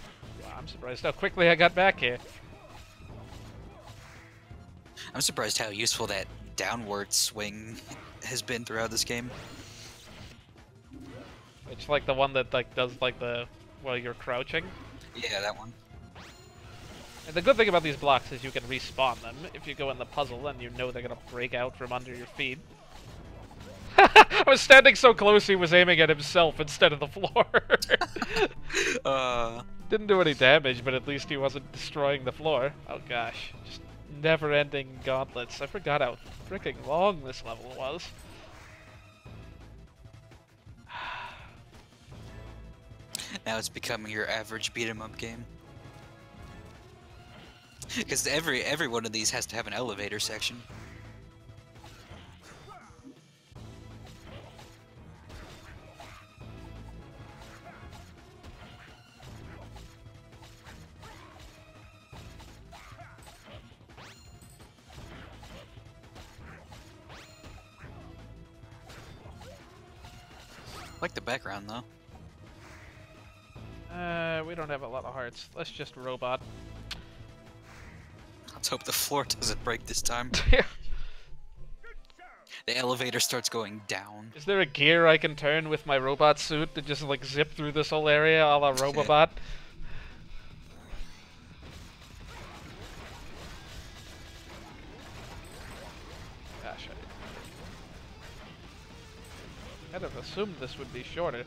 Wow, I'm surprised how quickly I got back here. I'm surprised how useful that downward swing has been throughout this game. It's like the one that does while you're crouching. Yeah, that one. And the good thing about these blocks is you can respawn them. If you go in the puzzle, then you know they're gonna break out from under your feet. I was standing so close he was aiming at himself instead of the floor. Didn't do any damage, but at least he wasn't destroying the floor. Oh gosh. Just never-ending gauntlets. I forgot how freaking long this level was. Now it's becoming your average beat-em-up game. Because every one of these has to have an elevator section. I like the background though. We don't have a lot of hearts. Let's just robot. Let's hope the floor doesn't break this time. Yeah. The elevator starts going down. Is there a gear I can turn with my robot suit to just like zip through this whole area a la Robobot? Gosh, I kind of assumed this would be shorter.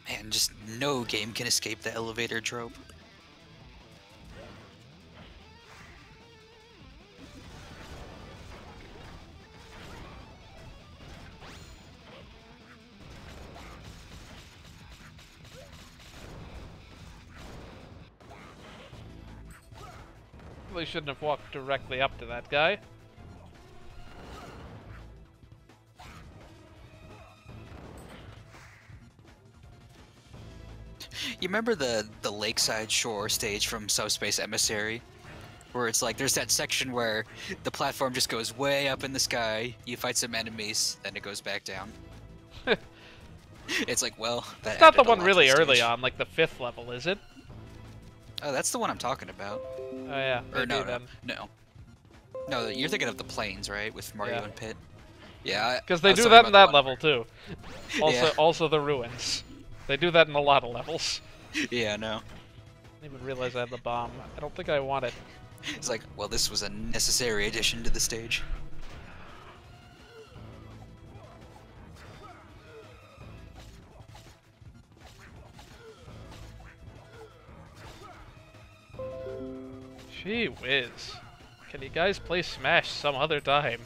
Man, just no game can escape the elevator trope. Probably shouldn't have walked directly up to that guy. You remember the lakeside shore stage from Subspace Emissary? Where it's like, there's that section where the platform just goes way up in the sky, you fight some enemies, then it goes back down. It's like, well, that It's not the added a one lot to really the early stage. on, like the 5th level, is it? Oh, that's the one I'm talking about. Oh yeah. Or maybe no, then. no, you're thinking of the plains, right, with Mario Yeah. and Pit. Yeah, Because they I was do talking that in about that the level too. Also, Yeah. also the ruins. They do that in a lot of levels. one. Yeah, no. I didn't even realize I had the bomb. I don't think I want it. It's like, well, this was a necessary addition to the stage. Gee whiz. Can you guys play Smash some other time?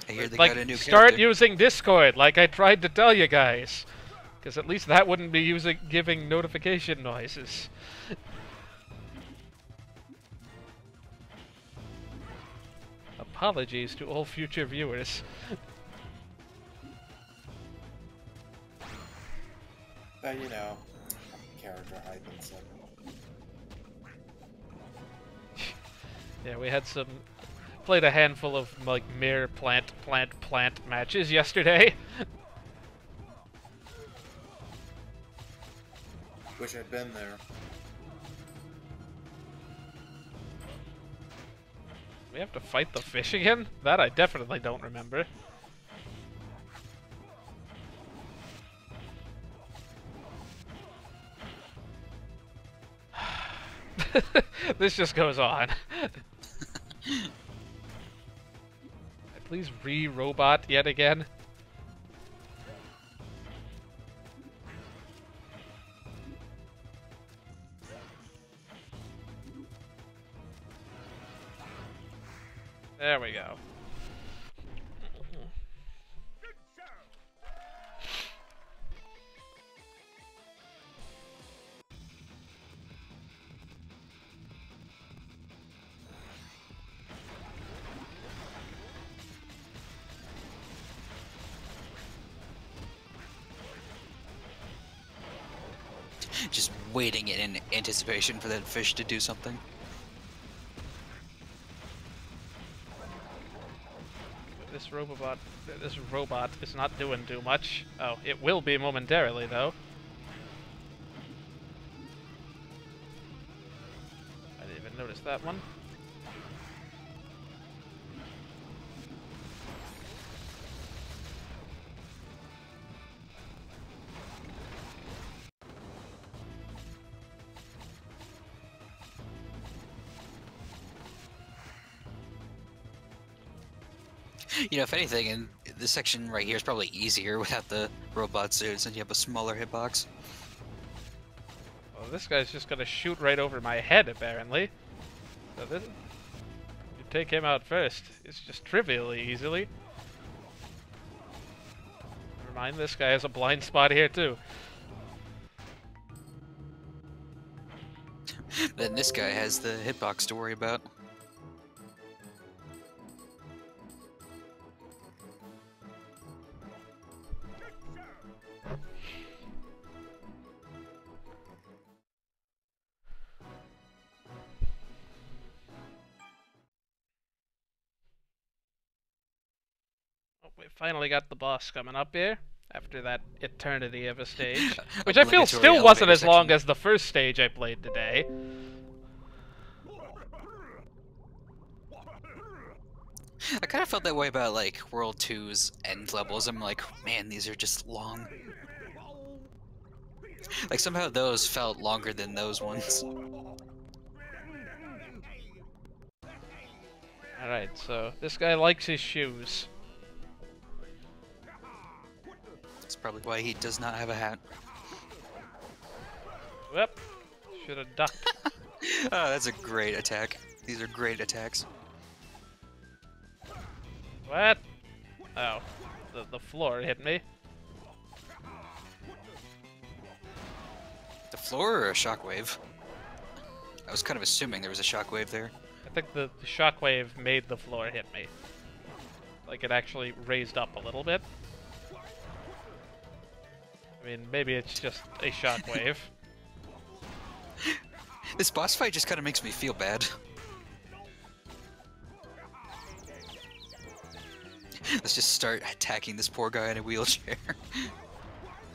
I hear they Like, got a new start character. using Discord, like I tried to tell you guys. Because at least that wouldn't be giving notification noises. Apologies to all future viewers. But you know, character hype and stuff. Yeah, we had played a handful of like mirror plant matches yesterday. Wish I'd been there. We have to fight the fish again? That I definitely don't remember. This just goes on. Please re-robot yet again. There we go. Just waiting in anticipation for that fish to do something. This robot is not doing too much. Oh, it will be momentarily though. I didn't even notice that one. You know, if anything, in this section right here is probably easier without the robot suits, and you have a smaller hitbox. Well, this guy's just gonna shoot right over my head, apparently. So this, you take him out first. It's just trivially easily. Never mind, this guy has a blind spot here too. Then this guy has the hitbox to worry about. We finally got the boss coming up here after that eternity of a stage, which I feel still wasn't as long as the first stage I played today. I kind of felt that way about like World 2's end levels. I'm like, man, these are just long. Like somehow those felt longer than those ones. Alright, so this guy likes his shoes. That's probably why he does not have a hat. Whoop. Should have ducked. Oh, that's a great attack. These are great attacks. What? Oh. The floor hit me. The floor or a shockwave? I was kind of assuming there was a shockwave there. I think the shockwave made the floor hit me. Like it actually raised up a little bit. I mean, maybe it's just a shockwave. This boss fight just kind of makes me feel bad. Let's just start attacking this poor guy in a wheelchair.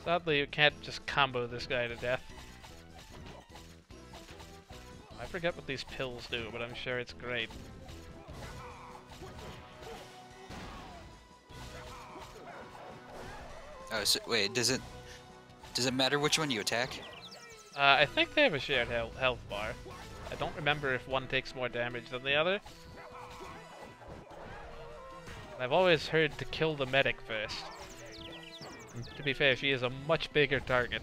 Sadly, you can't just combo this guy to death. I forget what these pills do, but I'm sure it's great. Oh, so wait, does it matter which one you attack? I think they have a shared health bar. I don't remember if one takes more damage than the other. I've always heard to kill the medic first. And to be fair, she is a much bigger target.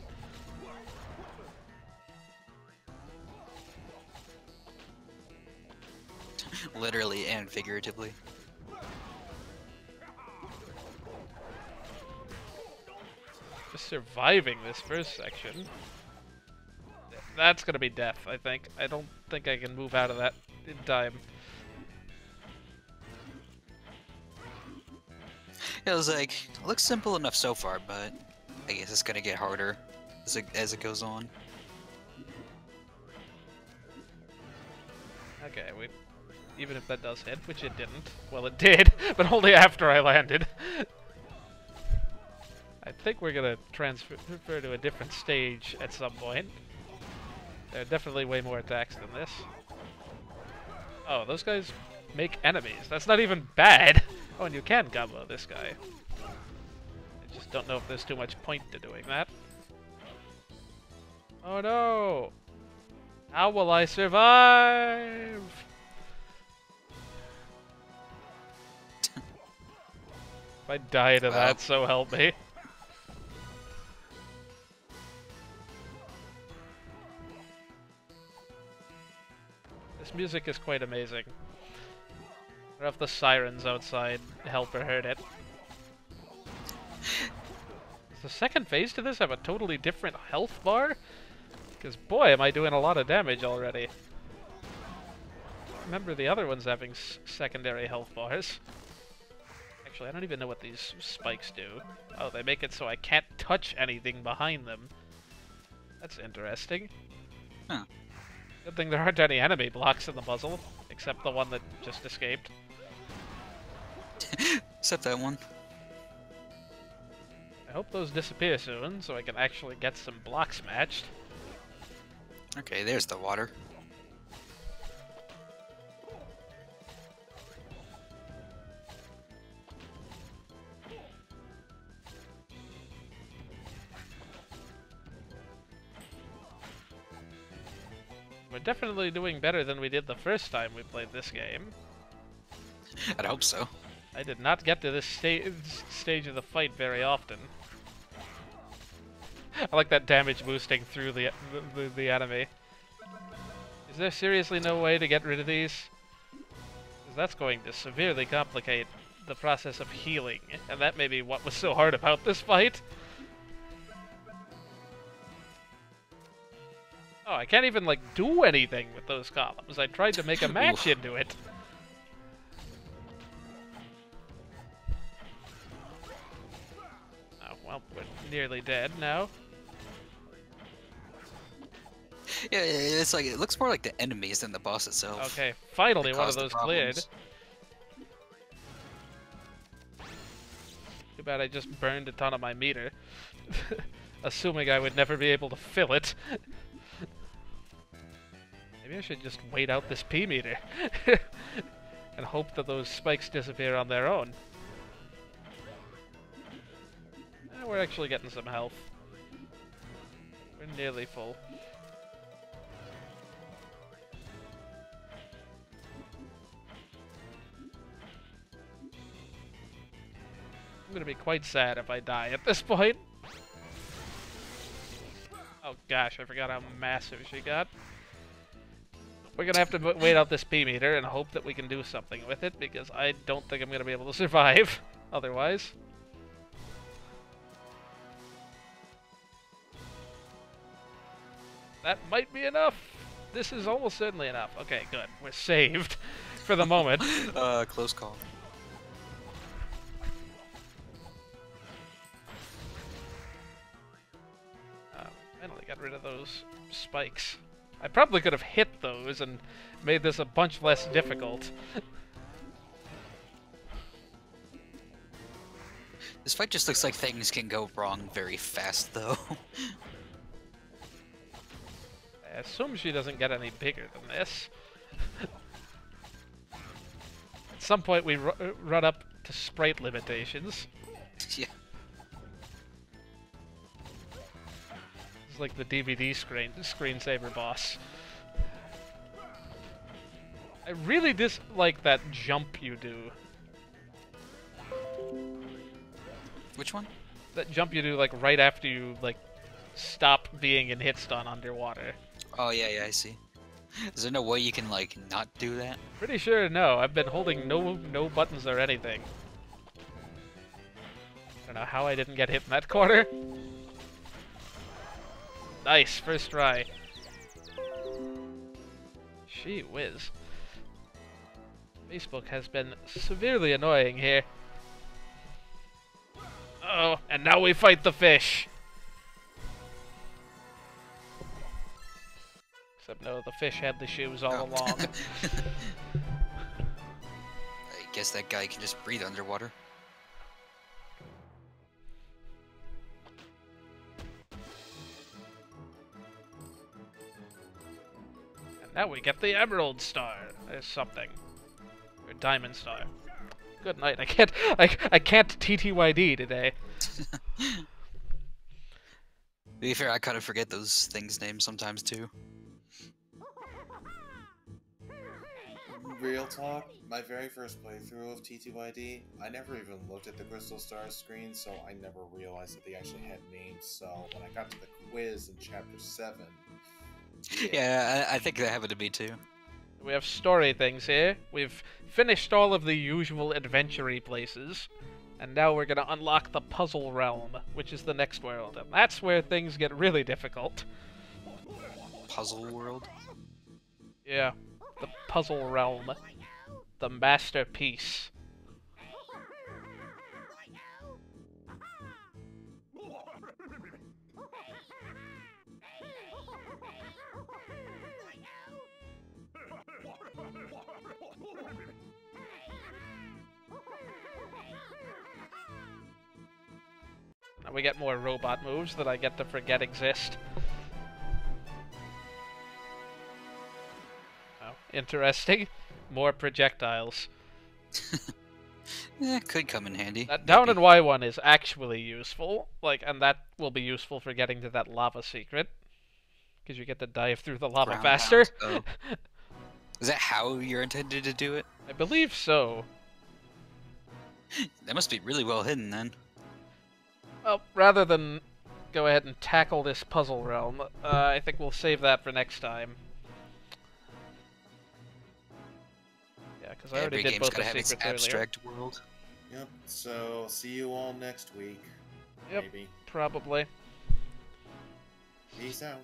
Literally and figuratively. Just surviving this first section. That's gonna be death, I think. I don't think I can move out of that in time. It was like, looks simple enough so far, but I guess it's gonna get harder as it goes on. Okay, even if that does hit, which it didn't. Well, it did, but only after I landed. I think we're gonna transfer to a different stage at some point. There are definitely way more attacks than this. Oh, those guys make enemies. That's not even bad. Oh, and you can combo this guy. I just don't know if there's too much point to doing that. Oh no! How will I survive? If I die to that, so help me. This music is quite amazing. I don't know if the sirens outside help or hurt it. Does the second phase to this have a totally different health bar? Because boy, am I doing a lot of damage already. I remember the other ones having secondary health bars. Actually, I don't even know what these spikes do. Oh, they make it so I can't touch anything behind them. That's interesting. Huh. Good thing there aren't any enemy blocks in the puzzle, except the one that just escaped. Except that one. I hope those disappear soon, so I can actually get some blocks matched. Okay, there's the water. We're definitely doing better than we did the first time we played this game. I'd hope so. I did not get to this stage of the fight very often. I like that damage boosting through the enemy. Is there seriously no way to get rid of these? Because that's going to severely complicate the process of healing, and that may be what was so hard about this fight. Oh, I can't even, like, do anything with those columns. I tried to make a match into it. Oh, well, we're nearly dead now. Yeah, it's like, it looks more like the enemies than the boss itself. Okay, finally one of those cleared. Too bad I just burned a ton of my meter. Assuming I would never be able to fill it. Maybe I should just wait out this P meter. And hope that those spikes disappear on their own. We're actually getting some health. We're nearly full. I'm gonna be quite sad if I die at this point. Oh gosh, I forgot how massive she got. We're gonna have to wait out this P meter and hope that we can do something with it, because I don't think I'm gonna be able to survive otherwise. That might be enough. This is almost certainly enough. Okay, good. We're saved for the moment. Close call. get rid of those spikes. I probably could have hit those and made this a bunch less difficult. This fight just looks like things can go wrong very fast, though. I assume she doesn't get any bigger than this. At some point we run up to sprite limitations. Yeah. It's like the DVD screensaver boss. I really dislike that jump you do. Which one? That jump you do, like, right after you, like, stop being in hit stun underwater. Oh, yeah, I see. Is there no way you can, like, not do that? Pretty sure no. I've been holding no buttons or anything. I don't know how I didn't get hit in that corner. Nice, first try. Gee whiz. Facebook has been severely annoying here. Uh-oh, and now we fight the fish. Except no, the fish had the shoes all along. I guess that guy can just breathe underwater. And now we get the Emerald Star. There's something. Or Diamond Star. Good night. I can't TTYD today. To be fair, I kind of forget those things' names sometimes too. Real talk, my very first playthrough of TTYD, I never even looked at the Crystal Stars screen, so I never realized that they actually had names. So when I got to the quiz in Chapter 7... Yeah, I think that happened to me too. We have story things here. We've finished all of the usual adventure-y places. And now we're gonna unlock the Puzzle Realm, which is the next world. And that's where things get really difficult. Puzzle World? Yeah. The Puzzle Realm. The masterpiece. Now we get more robot moves that I get to forget exist. Oh, interesting. More projectiles. Yeah, could come in handy. That down and Y one is actually useful, like, and that will be useful for getting to that lava secret, because you get to dive through the lava faster. Oh. Is that how you're intended to do it? I believe so. That must be really well hidden then. Well, rather than go ahead and tackle this puzzle realm, I think we'll save that for next time. Yeah, because I already did both the secrets earlier. Abstract world. Yep, so see you all next week. Yep, Maybe. probably. Peace out.